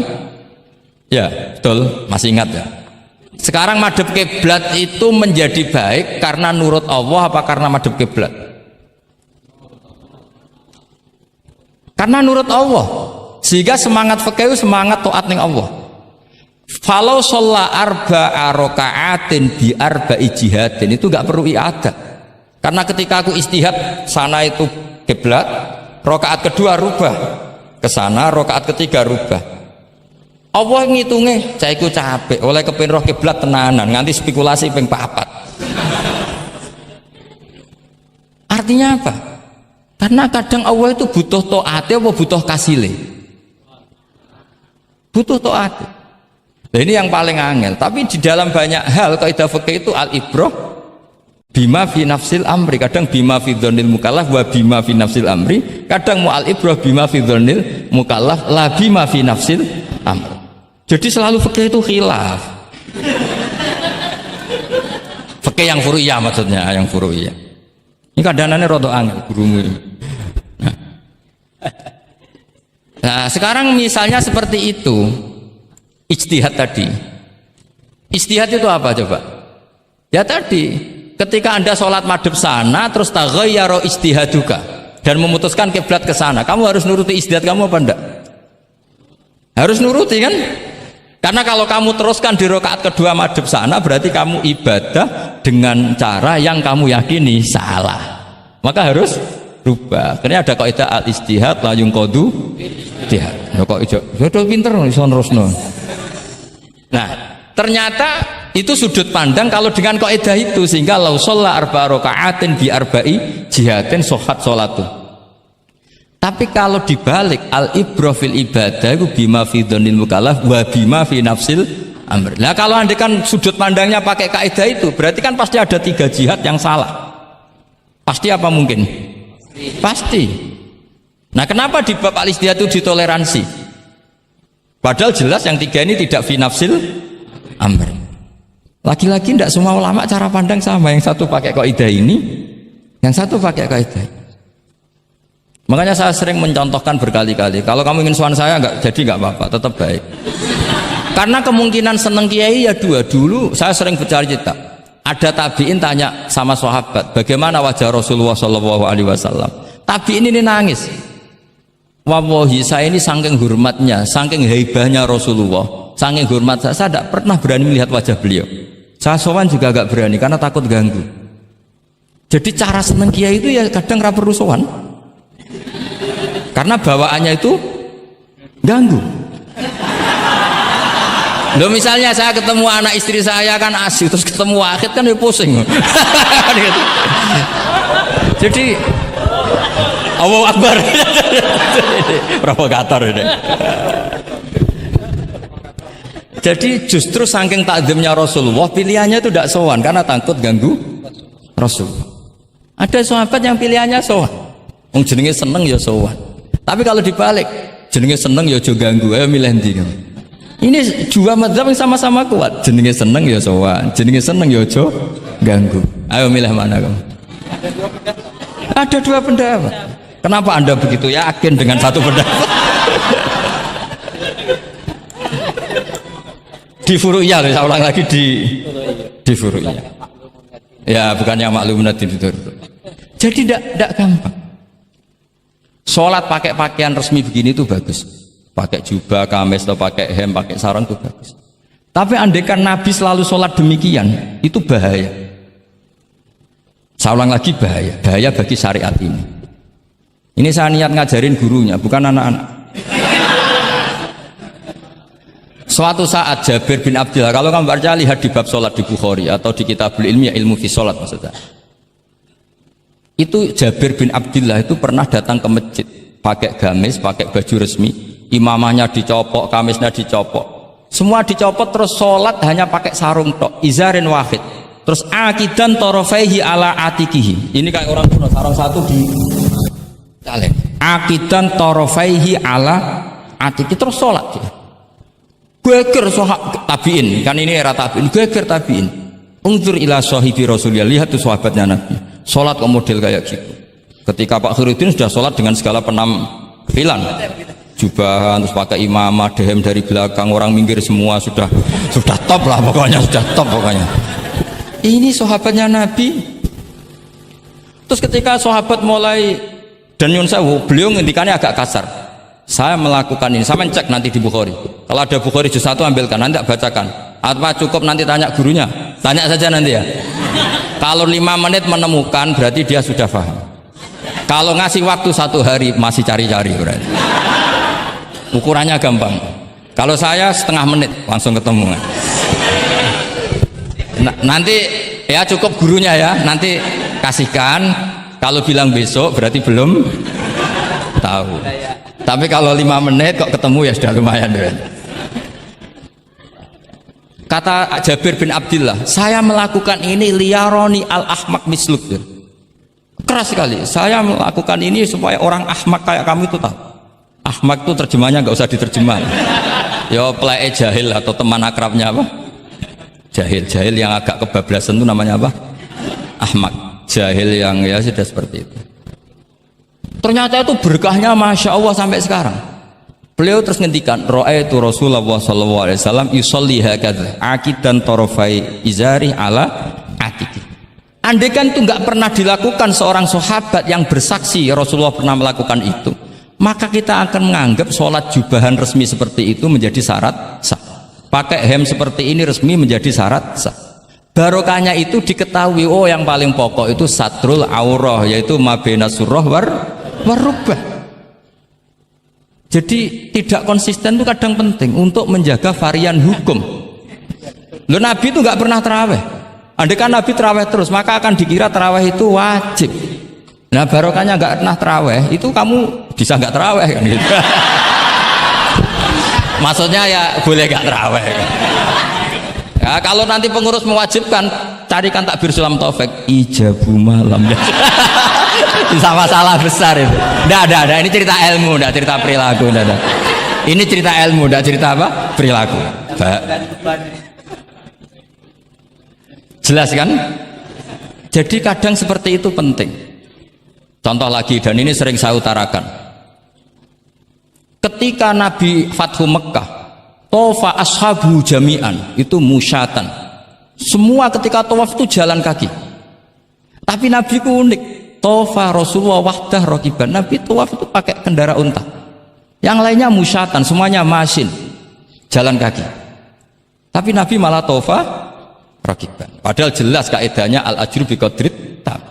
Ya, betul. Masih ingat ya? Sekarang madhep kiblat itu menjadi baik karena nurut Allah apa karena madhep kiblat? Karena nurut Allah. Sehingga semangat fikih semangat taat ning Allah. Falau sholla arba'a raka'atin bi arba'i jihadin itu enggak perlu i'adah. Karena ketika aku istihad sana itu kiblat, rakaat kedua rubah ke sana, rakaat ketiga rubah. Allah ngitungnya, cah iku capek oleh kepin roh kiblat tenanan nganti spekulasi ping 4. Artinya apa? Karena kadang Allah itu butuh taat apa butuh kasile? Butuh taat. Nah, ini yang paling angel. Tapi di dalam banyak hal kaidah fikih itu al-ibrah bima fi nafsil amri. Kadang bima fi dzannil mukallaf wa bima fi nafsil amri. Kadang mu'al ibrah bima fi dzannil mukallaf la bima fi nafsil amri. Jadi selalu fikih itu khilaf. Fikih yang furu'iyah maksudnya, yang furu'iyah. Ini kadang-kadang rada angel gurumu ini. Nah, sekarang misalnya seperti itu. Ijtihad tadi. Ijtihad itu apa coba? Ya tadi, ketika Anda sholat madhep sana terus taghayyara ijtihaduka. dan memutuskan kiblat ke sana, kamu harus nuruti istiadat kamu apa enggak? Harus nuruti kan? Karena kalau kamu teruskan di rakaat kedua madhep sana, berarti kamu ibadah dengan cara yang kamu yakini salah, maka harus rubah. Karena ada kaidah al istihad la yungqadu istihad. Ya kok ijo pinter iso nerusno. Nah, ternyata itu sudut pandang kalau dengan kaidah itu, sehingga lau sholla arba rakaatin bi arba'i jihatin sohat sholatu. Tapi kalau dibalik al ibro fil ibadah itu bima fi dzanil mukallaf wa bima fi nafsil amr. Nah kalau andekan sudut pandangnya pakai kaidah itu, berarti kan pasti ada 3 jihad yang salah. Pasti apa mungkin? Pasti. Nah kenapa di bab al-istihad itu ditoleransi? Padahal jelas yang 3 ini tidak fi nafsil amr. Lagi-lagi tidak semua ulama cara pandang sama. Yang satu pakai kaidah ini, yang satu pakai kaidah. Makanya saya sering mencontohkan berkali-kali, kalau kamu ingin sowan saya nggak apa-apa, tetap baik. Karena kemungkinan seneng kiai ya 2. Dulu saya sering bercerita, ada tabiin tanya sama sahabat, bagaimana wajah Rasulullah SAW. Tabiin ini nangis. Wallahi saya ini saking hormatnya, saking haibahnya Rasulullah, saking hormat saya tidak pernah berani melihat wajah beliau. Saya sowan juga agak berani karena takut ganggu. Jadi cara seneng kiai itu ya kadang ra perlu sowan. Karena bawaannya itu ganggu. Loh misalnya saya ketemu anak istri saya kan asik, terus ketemu Wahid kan ya pusing. Jadi Allahu Akbar. Provokator ini. Jadi justru saking takzimnya Rasulullah, pilihannya itu tidak sowan karena takut ganggu Rasul. Ada sahabat yang pilihannya sowan, wong jenenge seneng ya sowan. Tapi kalau dibalik, jenenge seneng ya aja ganggu, ayo milih ndi. Ini 2 mazhab yang sama-sama kuat. Jenenge seneng ya sowan, jenenge seneng ya aja ganggu. Ayo milih mana kamu? Ada 2 pendapat. Kenapa Anda begitu yakin dengan satu pendapat? Di furu'iyah, saya ulang lagi di furu'iyah. Ya, bukannya maklumat tidur. Jadi tidak gampang. Sholat pakai pakaian resmi begini itu bagus, pakai jubah, kamis atau pakai hem, pakai sarung itu bagus. Tapi andaikan Nabi selalu sholat demikian, itu bahaya. Saya ulang lagi, bahaya bagi syariat ini. Ini saya niat ngajarin gurunya, bukan anak-anak. Suatu saat Jabir bin Abdillah, kalau kamu baca lihat di bab sholat di Bukhari atau di Kitabul Ilmi, ilmu fi sholat maksudnya. Itu Jabir bin Abdillah itu pernah datang ke masjid pakai gamis, pakai baju resmi, imamahnya dicopok, kamisnya dicopok, semua dicopot, terus sholat hanya pakai sarung tok, izarin wahid, terus akidan torofaihi ala atikihi. Ini kayak orang kuno, sarung satu di talen, akidan torofaihi ala atiki, terus sholat dia. Geger sahabat tabiin, kan ini era tabiin, geger tabiin. Unzur ila sahibi Rasulullah, lihat tuh sahabatnya Nabi. Sholat kok model kayak gitu. Ketika Pak Khairuddin sudah sholat dengan segala penampilan, jubahan, terus pakai imamah, dehem dari belakang, orang minggir semua, sudah top lah pokoknya, sudah top pokoknya. Ini sahabatnya Nabi. Terus ketika sahabat mulai dan nyun sewu, beliau ngendikannya agak kasar. Saya melakukan ini, saya mencek nanti di Bukhari. Kalau ada Bukhari juz 1 ambilkan, nanti bacakan. Apa cukup nanti tanya gurunya? Tanya saja nanti ya. Kalau 5 menit menemukan berarti dia sudah paham. Kalau ngasih waktu 1 hari masih cari-cari berarti. Ukurannya gampang. Kalau saya setengah menit langsung ketemu. Nanti ya cukup gurunya ya, nanti kasihkan. Kalau bilang besok berarti belum tahu. Tapi kalau 5 menit kok ketemu ya sudah lumayan deh. Kata Jabir bin Abdillah, saya melakukan ini liyaroni al-ahmak misluk. Keras sekali. Saya melakukan ini supaya orang ahmak kayak kamu itu tahu. Ahmak itu terjemahnya nggak usah diterjemah. Ya play jahil atau teman akrabnya apa? Jahil yang agak kebablasan itu namanya apa? Ahmak. Jahil yang ya sudah seperti itu. Ternyata itu berkahnya Masya Allah sampai sekarang. Beliau terus ngendikan, ra'aitu Rasulullah sallallahu alaihi wasallam yusolli hakadza akidan tarafai izari ala atiki. Andai kan itu nggak pernah dilakukan seorang sahabat yang bersaksi Rasulullah pernah melakukan itu, maka kita akan menganggap sholat jubahan resmi seperti itu menjadi syarat sah. Pakai hem seperti ini resmi menjadi syarat sah. Barokahnya itu diketahui, oh yang paling pokok itu satrul aurah, yaitu mabena surah warubah. Jadi tidak konsisten itu kadang penting untuk menjaga varian hukum. Loh, Nabi itu nggak pernah terawih. Andai kan Nabi terawih terus, maka akan dikira terawih itu wajib. Nah barokahnya nggak pernah terawih, itu kamu bisa nggak terawih kan gitu. Maksudnya ya boleh nggak terawih kan. Ya, kalau nanti pengurus mewajibkan, carikan takbir sulam taufik ijabu malam. Bisa masalah besar itu. Nggak, ini cerita ilmu, nggak cerita perilaku, nggak. Ini cerita ilmu, nggak cerita apa? Perilaku. Jelas kan? Jadi kadang seperti itu penting. Contoh lagi, dan ini sering saya utarakan. Ketika Nabi Fathu Mekah, tofa ashabu jami'an, itu musyatan. Semua ketika tawaf itu jalan kaki. Tapi Nabi ku unik. Tofa Rasulullah wahdah rokiban. Nabi tawaf itu pakai kendaraan unta. Yang lainnya musyatan, semuanya masin, jalan kaki. Tapi Nabi malah tofa rokiban. Padahal jelas kaidahnya al ajru bi qadrit tab.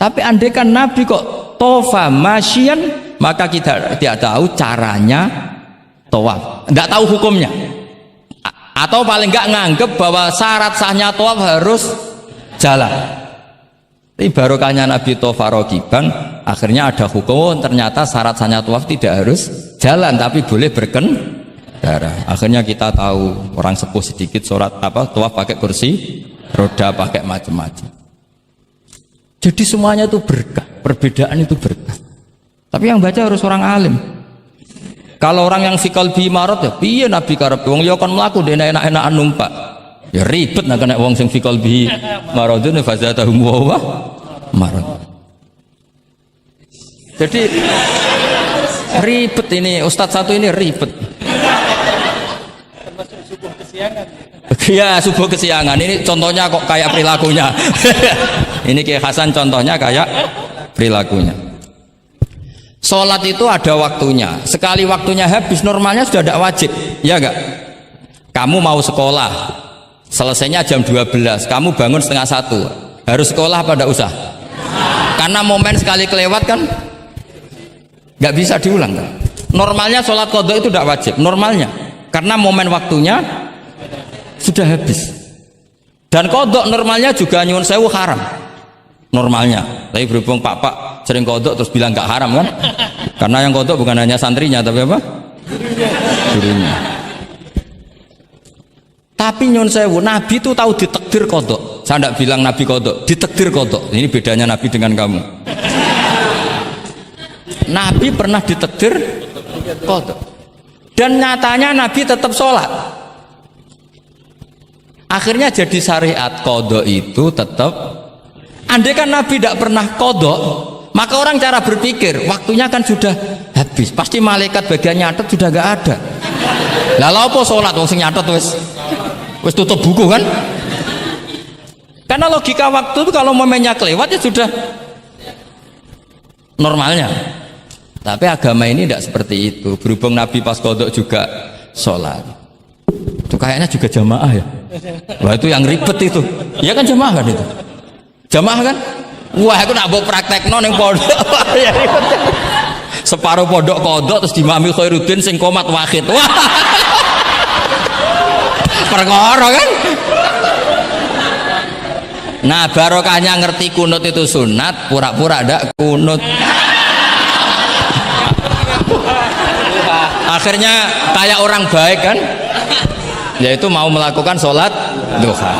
Tapi andai kan Nabi kok tofa masyian, maka kita tidak tahu caranya tawaf, tidak tahu hukumnya, atau paling nggak nganggep bahwa syarat sahnya tawaf harus jalan. Tapi barokahnya Nabi tofa rokiban, akhirnya ada hukum, ternyata syarat sahnya tawaf tidak harus jalan, tapi boleh berkendara. Akhirnya kita tahu orang sepuh sedikit sholat tawaf pakai kursi roda, pakai macam-macam. Jadi semuanya itu berkah, perbedaan itu berkah. Tapi yang baca harus orang alim. Kalau orang yang fikal bi marot ya piye Nabi karep wong ya kon mlaku dene enak-enakan numpak. Ya ribet nek kena wong sing fikal bi marodun fazatahum wa marad. Jadi ribet ini ustadz satu ini ribet. Termasuk subuh kesiangan. Ya subuh kesiangan ini contohnya kok kayak perilakunya. Ini Kiai Hasan contohnya kayak perilakunya. Sholat itu ada waktunya. Sekali waktunya habis, normalnya sudah tidak wajib, ya enggak? Kamu mau sekolah, selesainya jam 12, kamu bangun setengah 1, harus sekolah apa tidak usah? Karena momen sekali kelewat kan nggak bisa diulang kan? Normalnya sholat qadha itu tidak wajib, normalnya, karena momen waktunya sudah habis. Dan qadha normalnya juga nyuwun sewu haram, normalnya. Tapi berhubung Pak sering qadha terus bilang nggak haram kan? Karena yang qadha bukan hanya santrinya tapi apa? Gurunya. Tapi nyuwun sewu, Nabi itu tahu ditakdir qadha. Saya tidak bilang Nabi qadha, ditakdir qadha. Ini bedanya Nabi dengan kamu. Nabi pernah ditakdir qadha. Dan nyatanya Nabi tetap sholat. Akhirnya jadi syariat qadha itu tetap. Andai kan Nabi tidak pernah qadha, maka orang cara berpikir waktunya kan sudah habis, pasti malaikat bagian nyatet sudah nggak ada. Lah apa sholat wong sing nyatet wis tutup buku kan? Karena logika waktu itu kalau momennya kelewat ya sudah normalnya. Tapi agama ini tidak seperti itu. Berhubung Nabi pas qadha juga sholat, itu kayaknya juga jamaah ya. Wah itu yang ribet itu. Ya kan jamaah kan itu. Jamaah kan? Wah aku nak mbok praktekno ning pondok. Ya ribet. Separuh pondok qadha terus dimami Khairuddin sing qomat wahid. Wah. Perkara kan? Nah barokahnya ngerti kunut itu sunat, pura-pura ndak kunut. Akhirnya kayak orang baik kan, yaitu mau melakukan sholat duha.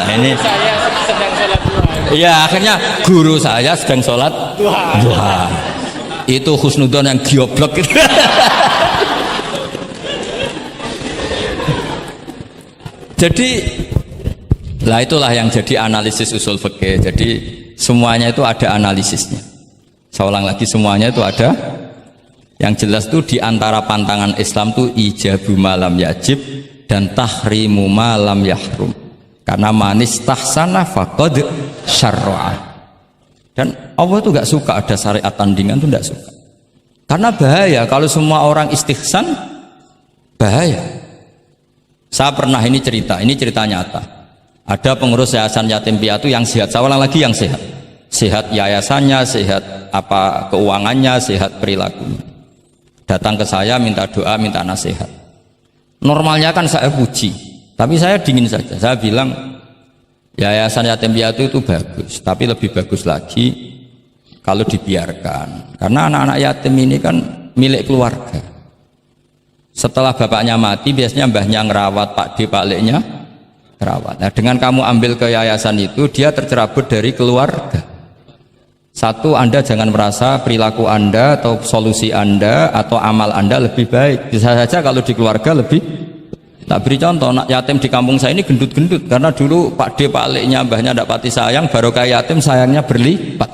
Ini Saya sedang sholat duha. iya akhirnya guru saya sedang sholat duha. Itu husnudon yang gioblok gitu. Jadi lah itulah yang jadi analisis usul fikih. Jadi semuanya itu ada analisisnya. Saya ulang lagi, semuanya itu ada. Yang jelas itu diantara pantangan Islam itu ijabu malam yajib dan tahrimu malam yahrum. Karena manis tahsana faqad syarra'a. Dan Allah itu nggak suka ada syariat tandingan, itu nggak suka. Karena bahaya kalau semua orang istihsan, bahaya. Saya pernah ini cerita nyata. Ada pengurus yayasan yatim piatu yang sehat, saya ulang lagi yang sehat. Sehat yayasannya, sehat apa keuangannya, sehat perilakunya. Datang ke saya minta doa, minta nasihat. Normalnya kan saya puji, tapi saya dingin saja. Saya bilang yayasan yatim piatu itu bagus, tapi lebih bagus lagi kalau dibiarkan. Karena anak-anak yatim ini kan milik keluarga. Setelah bapaknya mati, biasanya mbahnya ngerawat, Pak D, Pak Leknya ngerawat. Nah, dengan kamu ambil ke yayasan itu, dia tercerabut dari keluarga. Satu, Anda jangan merasa perilaku Anda atau solusi Anda atau amal Anda lebih baik. Bisa saja kalau di keluarga lebih. Tak beri contoh, anak yatim di kampung saya ini gendut-gendut. Karena dulu Pak D, Pak Leknya, mbahnya tidak pati sayang, barokah yatim sayangnya berlipat.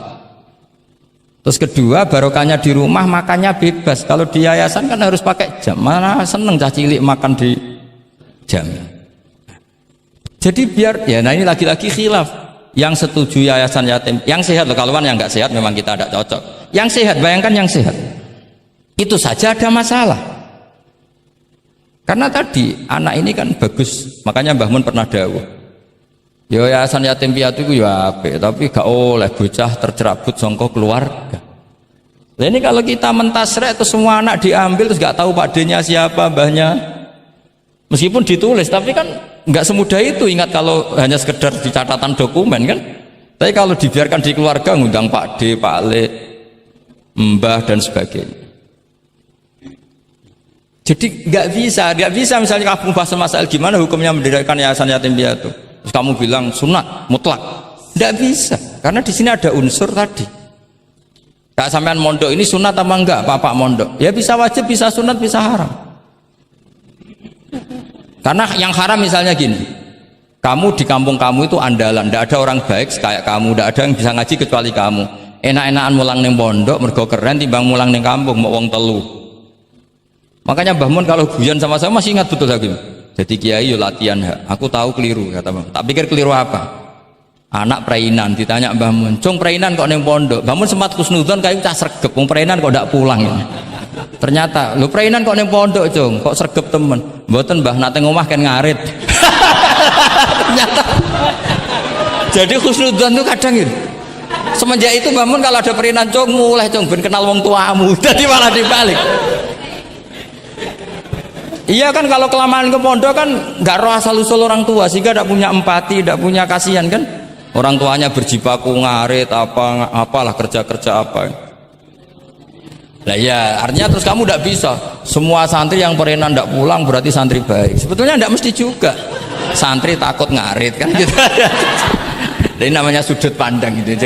Terus kedua, barokahnya di rumah makannya bebas. Kalau di yayasan kan harus pakai jam. Mana seneng cah cilik makan di jam. Jadi biar, ya nah ini lagi-lagi khilaf. Yang setuju yayasan yatim, yang sehat loh, kalau yang nggak sehat memang kita tidak cocok. Yang sehat, bayangkan yang sehat. Itu saja ada masalah. Karena tadi anak ini kan bagus, makanya Mbah Mun pernah dawuh. Ya yayasan yatim piatu itu ya apik, tapi gak oleh bocah tercerabut sangka keluarga. Nah ini kalau kita mentasrek terus semua anak diambil terus gak tahu Pak D-nya siapa, mbahnya. Meskipun ditulis, tapi kan nggak semudah itu. Ingat kalau hanya sekedar di catatan dokumen kan. Tapi kalau dibiarkan di keluarga, ngundang Pak D, Pak Le, Mbah dan sebagainya. Jadi nggak bisa misalnya kamu bahas masalah gimana hukumnya mendirikan yayasan yatim piatu. Terus kamu bilang sunat mutlak, nggak bisa. Karena di sini ada unsur tadi. Kak sampean mondok ini sunat apa enggak, Pak mondok? Ya bisa wajib, bisa sunat, bisa haram. Karena yang haram misalnya gini, kamu di kampung kamu itu andalan, tidak ada orang baik kayak kamu, tidak ada yang bisa ngaji kecuali kamu. Enak-enakan mulang neng pondok, mergo keren timbang mulang neng kampung, mau wong telu. Makanya Mbah Mun kalau guyon sama saya masih ingat betul lagi. Jadi kiai yo latihan, aku tahu keliru kata Mbah. Tak pikir keliru apa? Anak perainan ditanya Mbah Mun, "Cung perainan kok neng pondok?" Mbah Mun sempat kusnudon kayak cah sregep, wong perainan kok ndak pulang ya. Ternyata lu perainan kok neng pondok Cung, kok sregep temen. Mboten Mbah, nate ngomah kan ngarit. Ternyata. Jadi husnudzon itu kadang gitu. Semenjak itu Mbah Mun kalau ada perainan Cung mulai Cung ben kenal wong tuamu. Jadi malah dibalik. Iya kan kalau kelamaan ke pondok kan nggak roh asal usul orang tua sehingga tidak punya empati, tidak punya kasihan kan. Orang tuanya berjibaku ngarit apalah kerja apa. Nah ya artinya terus kamu tidak bisa semua santri yang perenan tidak pulang berarti santri baik. Sebetulnya tidak mesti juga. Santri takut ngarit kan gitu. Ini namanya sudut pandang gitu.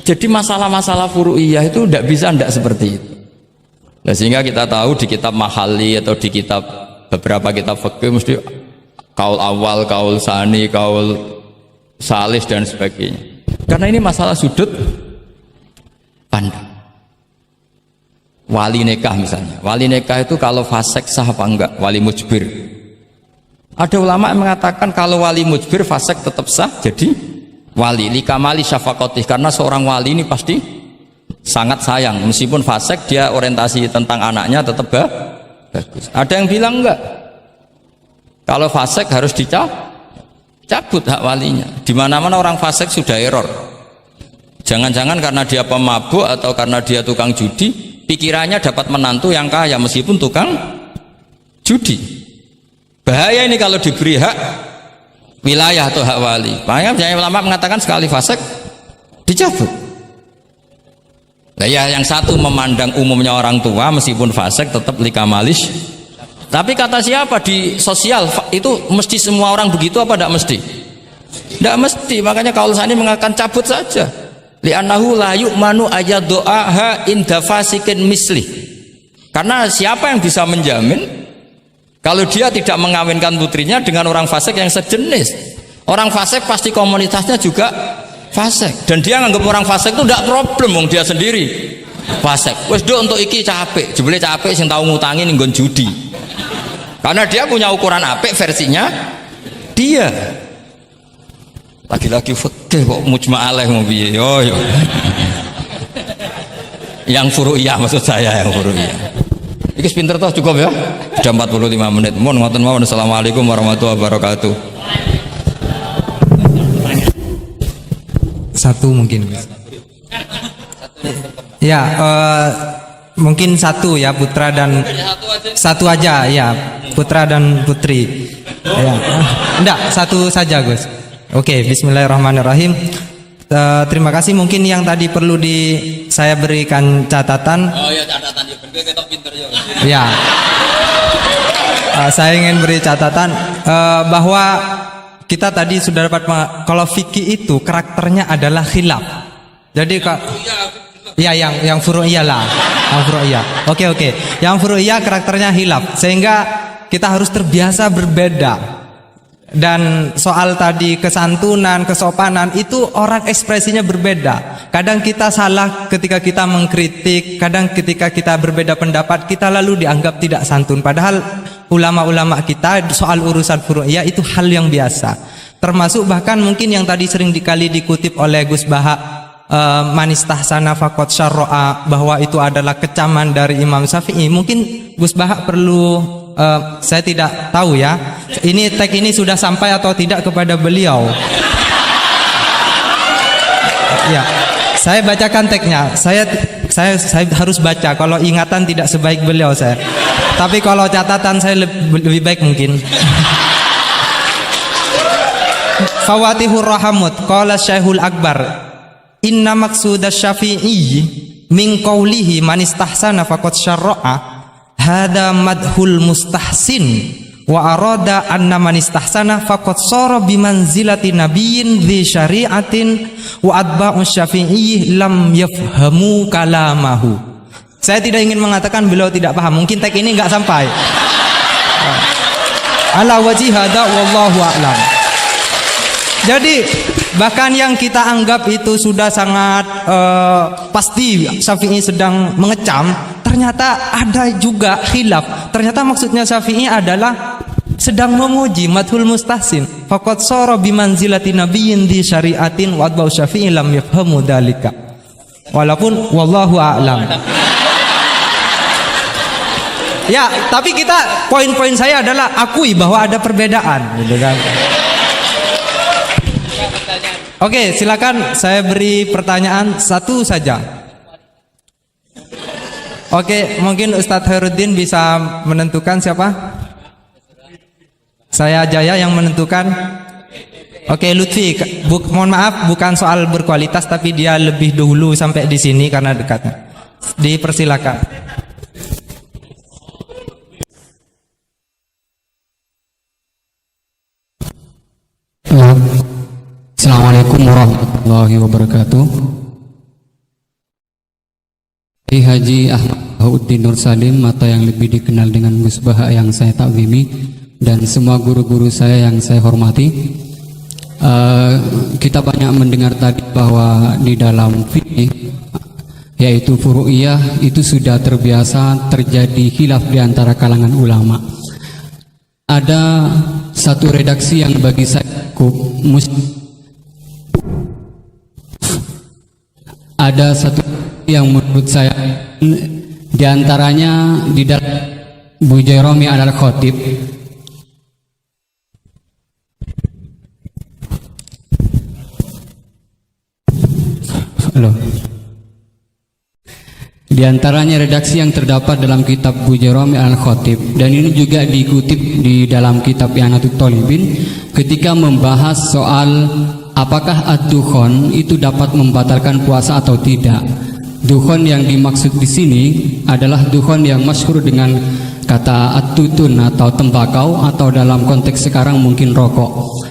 Jadi masalah-masalah furu'iyah itu tidak bisa tidak seperti itu. Nah, sehingga kita tahu di kitab Mahali atau di kitab beberapa kitab fikih mesti kaul awal, kaul sani, kaul salis dan sebagainya. Karena ini masalah sudut pandang. Wali nikah misalnya, wali nikah itu kalau fasik sah apa enggak? Wali mujbir. Ada ulama yang mengatakan kalau wali mujbir fasik tetap sah jadi wali. Likamali syafaqatih, karena seorang wali ini pasti sangat sayang, meskipun fasik dia orientasi tentang anaknya tetap bagus. Ada yang bilang enggak, kalau fasik harus dicabut hak walinya. Di mana-mana orang fasik sudah error. Jangan-jangan karena dia pemabuk atau karena dia tukang judi, pikirannya dapat menantu yang kaya meskipun tukang judi. Bahaya ini kalau diberi hak wilayah atau hak wali. Makanya ulama mengatakan sekali fasik dicabut. Nah ya yang satu memandang umumnya orang tua meskipun fasik tetap likamalis. Tapi kata siapa di sosial itu mesti semua orang begitu apa tidak mesti? Tidak mesti. Makanya kalau saya ini mengatakan cabut saja. Li'annahu la yu'manu ayadu'aha inda fasikin misli. Karena siapa yang bisa menjamin kalau dia tidak mengawinkan putrinya dengan orang fasik yang sejenis? Orang fasik pasti komunitasnya juga fasik, dan dia nganggap orang fasik itu tidak problem, wong dia sendiri fasik. Wes do untuk iki capek, jebule capek sing tau ngutangi ning nggon judi. Karena dia punya ukuran apik versinya dia. Lagi-lagi fikih kok mujma' alaih mau piye yo. Yang furu'iyah maksud saya, yang furu'iyah. Iki pinter toh cukup ya. Sudah 45 menit. Mohon ngoten mawon. Assalamualaikum warahmatullahi wabarakatuh. Satu mungkin. Ya, mungkin satu ya, putra dan satu aja ya, putra dan putri. Ya. Enggak, satu saja Gus. Oke, bismillahirrahmanirrahim. Terima kasih. Mungkin yang tadi perlu saya berikan catatan. Oh ya, catatan ya, ben kita pinter ya. Ya. Saya ingin beri catatan bahwa kita tadi sudah dapat kalau fikih itu karakternya adalah khilaf. Jadi ya yang furu'iyah lah, yang furu'iyah. Oke. Yang furu'iyah karakternya khilaf sehingga kita harus terbiasa berbeda. Dan soal tadi kesantunan, kesopanan itu orang ekspresinya berbeda. Kadang kita salah ketika kita mengkritik, kadang ketika kita berbeda pendapat kita lalu dianggap tidak santun. Padahal ulama-ulama kita soal urusan furu'iyah itu hal yang biasa. Termasuk bahkan mungkin yang tadi sering dikali dikutip oleh Gus Baha, manistahsana faqad syarra'a, bahwa itu adalah kecaman dari Imam Syafi'i. Mungkin Gus Baha perlu saya tidak tahu ya. Ini tag ini sudah sampai atau tidak kepada beliau. Ya, saya bacakan tagnya. Saya harus baca. Kalau ingatan tidak sebaik beliau saya. Tapi kalau catatan saya lebih baik mungkin. Fawatihur Rahamut qala Syekhul Akbar inna maqsuda Syafi'i min qawlihi man istahsana faqad syarra'a hada madhul mustahsin wa arada anna man istahsana faqad sara bimanzilati nabiyyin dzi syari'atin wa atba'u syafi'i lam yafhamu kalamahu. Saya tidak ingin mengatakan beliau tidak paham, mungkin tag ini enggak sampai. Ala wajhi hada wallahu a'lam. Jadi bahkan yang kita anggap itu sudah sangat pasti Syafi'i sedang mengecam, ternyata ada juga khilaf. Ternyata maksudnya Syafi'i adalah sedang memuji, madhul mustahsin. Faqad sara bimanzilati nabiyyin di syari'atin wa atba'u Syafi'i lam yafhamu dzalika. Walaupun wallahu a'lam. Ya, tapi poin-poin saya adalah akui bahwa ada perbedaan, gitu kan. Oke, silakan saya beri pertanyaan satu saja. Oke, mungkin Ustadz Khairuddin bisa menentukan siapa? Saya Jaya yang menentukan. Oke, Lutfi, mohon maaf bukan soal berkualitas tapi dia lebih dulu sampai di sini karena dekatnya. Dipersilakan. Assalamualaikum warahmatullahi wabarakatuh. Haji Ahmad Bahauddin Nur Salim atau yang lebih dikenal dengan Gus Baha yang saya takzimi dan semua guru-guru saya yang saya hormati. Kita banyak mendengar tadi bahwa di dalam fikih yaitu furu'iyah itu sudah terbiasa terjadi khilaf di antara kalangan ulama. Ada satu redaksi yang bagi saya cukup ada satu yang menurut saya diantaranya di dalam Bujairami al-Khatib. Di antaranya redaksi yang terdapat dalam kitab Bujairami al-Khatib, dan ini juga dikutip di dalam kitab I'anatul Thalibin ketika membahas soal apakah ad-dukhon itu dapat membatalkan puasa atau tidak. Dukhon yang dimaksud di sini adalah dukhon yang masyhur dengan kata at-tutun atau tembakau, atau dalam konteks sekarang mungkin rokok.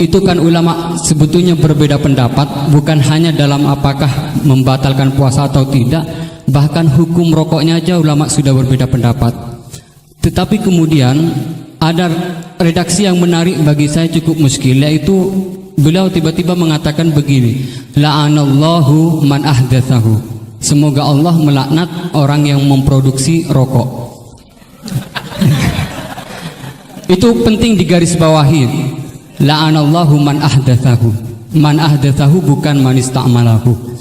Itu kan ulama sebetulnya berbeda pendapat, bukan hanya dalam apakah membatalkan puasa atau tidak, bahkan hukum rokoknya aja ulama sudah berbeda pendapat. Tetapi kemudian ada redaksi yang menarik bagi saya cukup muskil, yaitu beliau tiba-tiba mengatakan begini, la'anallahu man ahdatsahu, semoga Allah melaknat orang yang memproduksi rokok. Itu penting digarisbawahi. La'anallahu man ahdatsahu. Man ahdatsahu bukan man ista'malahu.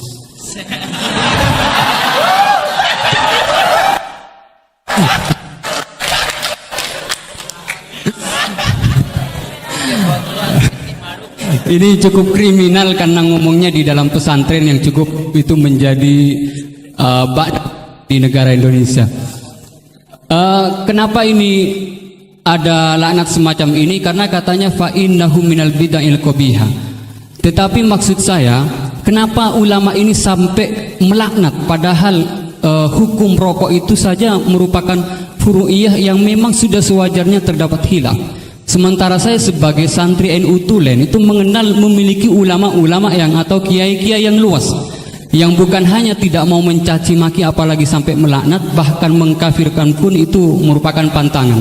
Ini cukup kriminal karena ngomongnya di dalam pesantren yang cukup itu menjadi di negara Indonesia. Kenapa ini ada laknat semacam ini? Karena katanya fa innahu minal bid'il qabihah. Tetapi maksud saya, kenapa ulama ini sampai melaknat padahal hukum rokok itu saja merupakan furu'iyah yang memang sudah sewajarnya terdapat khilaf. Sementara saya sebagai santri NU Tulen itu mengenal memiliki ulama-ulama yang atau kiai-kiai yang luas, yang bukan hanya tidak mau mencaci maki apalagi sampai melaknat, bahkan mengkafirkan pun itu merupakan pantangan.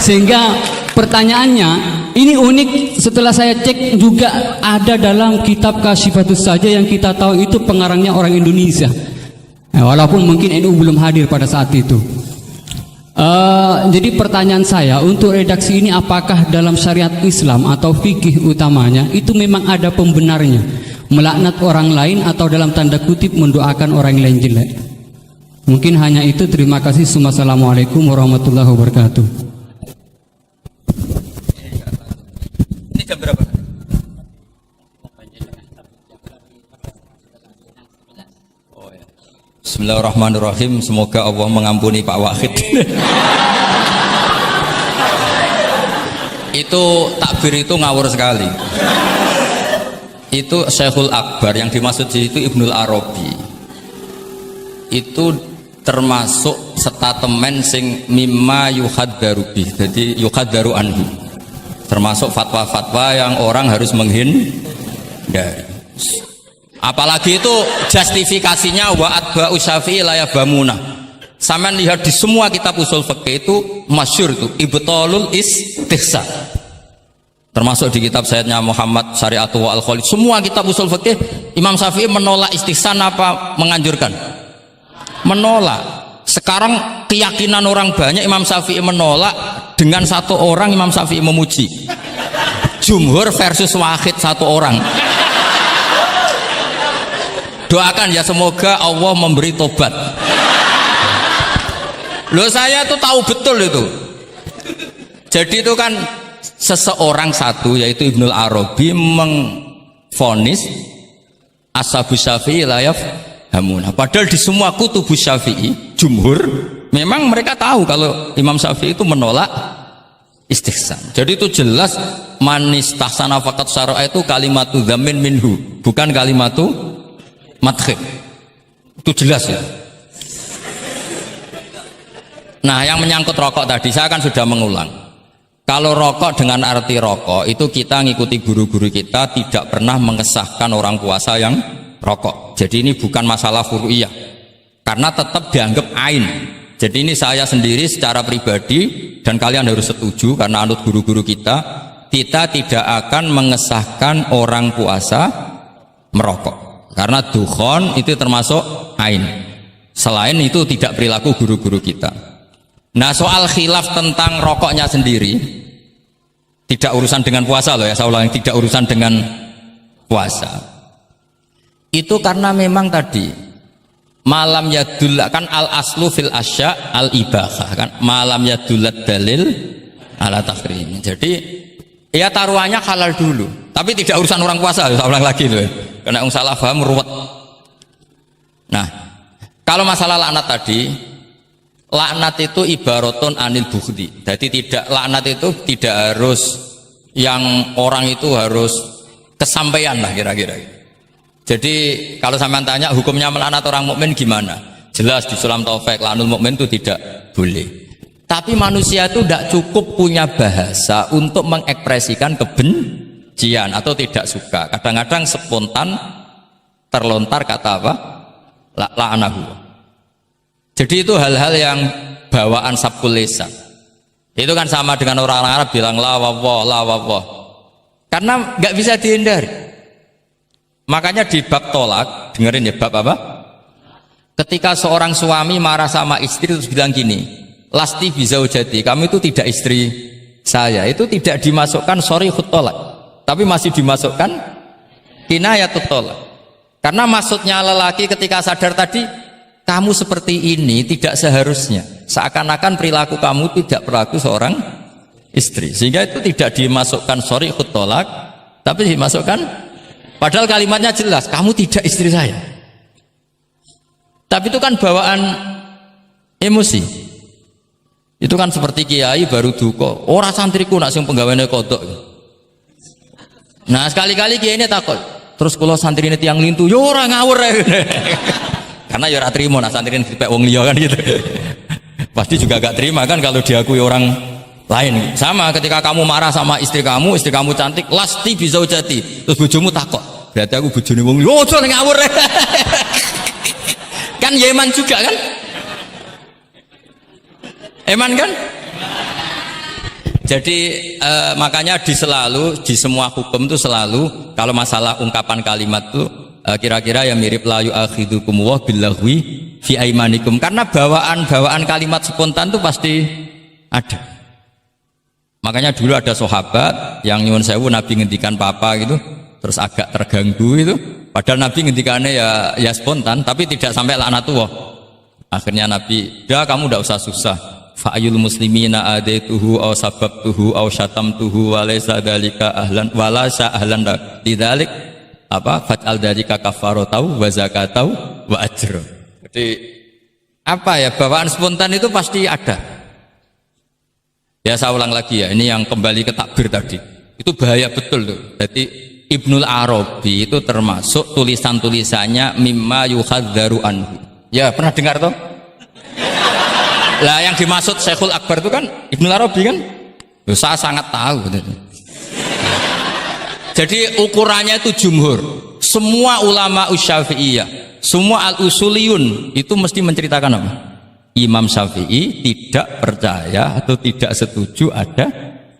Sehingga pertanyaannya ini unik, setelah saya cek juga ada dalam kitab Kasyifatus Saja yang kita tahu itu pengarangnya orang Indonesia, walaupun mungkin NU belum hadir pada saat itu. Jadi pertanyaan saya untuk redaksi ini, apakah dalam syariat Islam atau fikih utamanya itu memang ada pembenarnya melaknat orang lain atau dalam tanda kutip mendoakan orang lain jelek? Mungkin hanya itu. Terima kasih. Assalamualaikum warahmatullahi wabarakatuh. Ini jam berapa? Bismillahirrahmanirrahim. Semoga Allah mengampuni Pak Wahid. Itu takbir itu ngawur sekali. Itu Syekhul Akbar yang dimaksud di situ Ibnul Arabi. Itu termasuk statement sing mimma yuhaddaru bih. Jadi yuhaddaru anhu. Termasuk fatwa-fatwa yang orang harus menghindari. Apalagi itu justifikasinya wa atba'u syafi'i la yabamuna. Sampean lihat di semua kitab usul fikih itu masyhur itu ibtalul istihsan. Termasuk di kitab Sayyidina Muhammad Syari'atu wa Al-Khalid. Semua kitab usul fikih Imam Syafi'i menolak istihsan apa menganjurkan? Menolak. Sekarang keyakinan orang banyak Imam Syafi'i menolak, dengan satu orang Imam Syafi'i memuji. Jumhur versus wahid satu orang. Doakan ya semoga Allah memberi tobat. Loh saya tuh tahu betul itu. Jadi itu kan seseorang satu yaitu Ibnul Arabi mengvonis ashabus syafi'i la yafhamuna. Padahal di semua kutubus syafi'i jumhur memang mereka tahu kalau Imam Syafi'i itu menolak istihsan. Jadi itu jelas manis tahsana faqat syara'a itu kalimatu dzamin minhu, bukan kalimatu madkhib. Itu jelas ya. Nah yang menyangkut rokok tadi saya kan sudah mengulang. Kalau rokok dengan arti rokok itu kita ngikuti guru-guru kita tidak pernah mengesahkan orang puasa yang rokok. Jadi ini bukan masalah furu'iyah karena tetap dianggap ain. Jadi ini saya sendiri secara pribadi dan kalian harus setuju karena anut guru-guru kita tidak akan mengesahkan orang puasa merokok. Karena dukhon itu termasuk ain. Selain itu tidak perilaku guru-guru kita. Nah soal khilaf tentang rokoknya sendiri tidak urusan dengan puasa loh ya, saya ulang, tidak urusan dengan puasa. Itu karena memang tadi malam yadullah kan al aslu fil asya al ibahah kan, malam yadullat dalil ala tahrim. Jadi ya taruhannya halal dulu, tapi tidak urusan orang puasa. Saya ulang lagi loh. Karena salah paham ruwet. Nah, kalau masalah laknat tadi, laknat itu ibaratun anil bukhdi. Jadi tidak, laknat itu tidak harus yang orang itu harus kesampaian lah kira-kira. Jadi kalau sampean tanya hukumnya melaknat orang mukmin gimana? Jelas di Sulam Taufik laknul mukmin itu tidak boleh. Tapi manusia itu tidak cukup punya bahasa untuk mengekspresikan kebencian atau tidak suka. Kadang-kadang spontan terlontar kata apa? La'anahu. Jadi itu hal-hal yang bawaan sabkul lisan. Itu kan sama dengan orang Arab bilang la wawah. Karena nggak bisa dihindari. Makanya di bab tolak, dengerin ya bab apa? Ketika seorang suami marah sama istri terus bilang gini, lasti bizaujati, kamu itu tidak istri saya. Itu tidak dimasukkan sharihut tolak, tapi masih dimasukkan kinayatut tolak. Karena maksudnya lelaki ketika sadar tadi, kamu seperti ini tidak seharusnya, seakan-akan perilaku kamu tidak perilaku seorang istri, sehingga itu tidak dimasukkan sharihut tolak, tapi dimasukkan, padahal kalimatnya jelas, kamu tidak istri saya. Tapi itu kan bawaan emosi. Itu kan seperti kiai baru duka, ora santriku nak sing penggaweane kodok. Nah sekali-kali kiai ini takut, terus kalau santri ini tiang lintu, yo ora ngawur ya. Karena ya ora trimo nak santri ini dipek wong liya kan gitu. Pasti juga gak terima kan kalau diakui orang lain. Sama ketika kamu marah sama istri kamu cantik, lasti bizaujati, terus bojomu takut, berarti aku bojone wong liya, ojo ngawur. Kan Yeman juga kan? Eman kan? Jadi makanya di semua hukum itu selalu kalau masalah ungkapan kalimat itu kira-kira yang mirip la yu'akhidukum wa billaghwi fi aimanikum, karena bawaan kalimat spontan itu pasti ada. Makanya dulu ada sahabat yang nyuwun sewu Nabi ngendikan papa gitu, terus agak terganggu itu, padahal Nabi ngendikannya ya spontan, tapi tidak sampai laknatullah. Akhirnya Nabi, "Dah kamu tidak usah susah. Fa'ayul muslimina adaituhu aw sababtuhu aw syatamtuhu wa laysa dzalika ahlan wa laysa ahlan lidzalik fat'al dzalika kafaratau wa zakatau wa ajr." Jadi bawaan spontan itu pasti ada. Ya saya ulang lagi ya, ini yang kembali ke takbir tadi. Itu bahaya betul tuh. Jadi Ibnul Arabi itu termasuk tulisan-tulisannya mimma yuhadzaru anhu. Ya pernah dengar toh? Lah yang dimaksud Syekhul Akbar itu kan Ibnu Arabi kan? Loh, saya sangat tahu. Jadi ukurannya itu jumhur. Semua ulama Syafi'iyah, semua al-usuliyun itu mesti menceritakan apa? Imam Syafi'i tidak percaya atau tidak setuju ada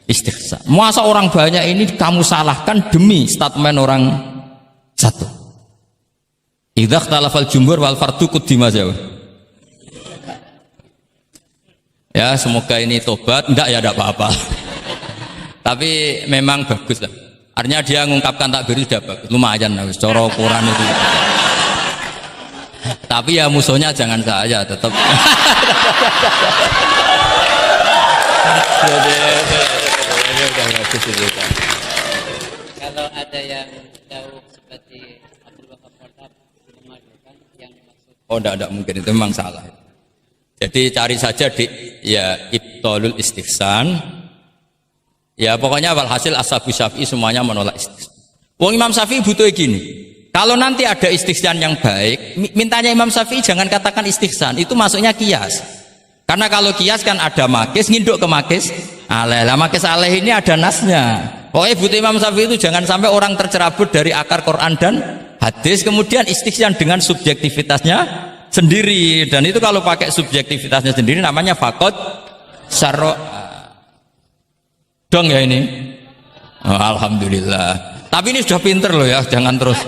istighsa. Masa orang banyak ini kamu salahkan demi statement orang satu? Idza ikhtalafal jumhur wal fardu quddima jauh. Ya semoga ini tobat, enggak ya enggak apa-apa. Tapi memang bagus lah. Artinya dia mengungkapkan takbir sudah bagus, lumayan lah, cara ukuran itu. Tapi ya musuhnya jangan saya tetap. Kalau ada yang jauh seperti Abdul Wahab Wartab memadukan yang dimaksud. Oh enggak mungkin, itu memang salah. Jadi cari saja di Ibtalul Istihsan. Ya pokoknya walhasil ashabu Syafi'i semuanya menolak istihsan. Wong Imam Syafi'i butuh gini. Kalau nanti ada istihsan yang baik, mintanya Imam Syafi'i jangan katakan istihsan, itu masuknya kias. Karena kalau kias kan ada makis, nginduk ke makis aleh. Lah makis aleh ini ada nasnya. Pokoknya butuh Imam Syafi'i itu jangan sampai orang tercerabut dari akar Quran dan hadis, kemudian istihsan dengan subjektivitasnya sendiri, dan itu kalau pakai subjektivitasnya sendiri namanya fakot syarro dong ya ini. Oh, alhamdulillah. Tapi ini sudah pinter loh ya, jangan terus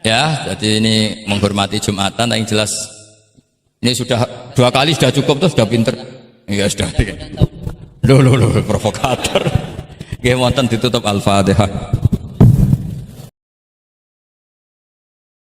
ya. Jadi ini menghormati Jumatan, yang jelas ini sudah 2 kali sudah cukup tuh, sudah pinter. Iya sudah. Loh provokator. Nggih wonten ditutup Al-Fatihah.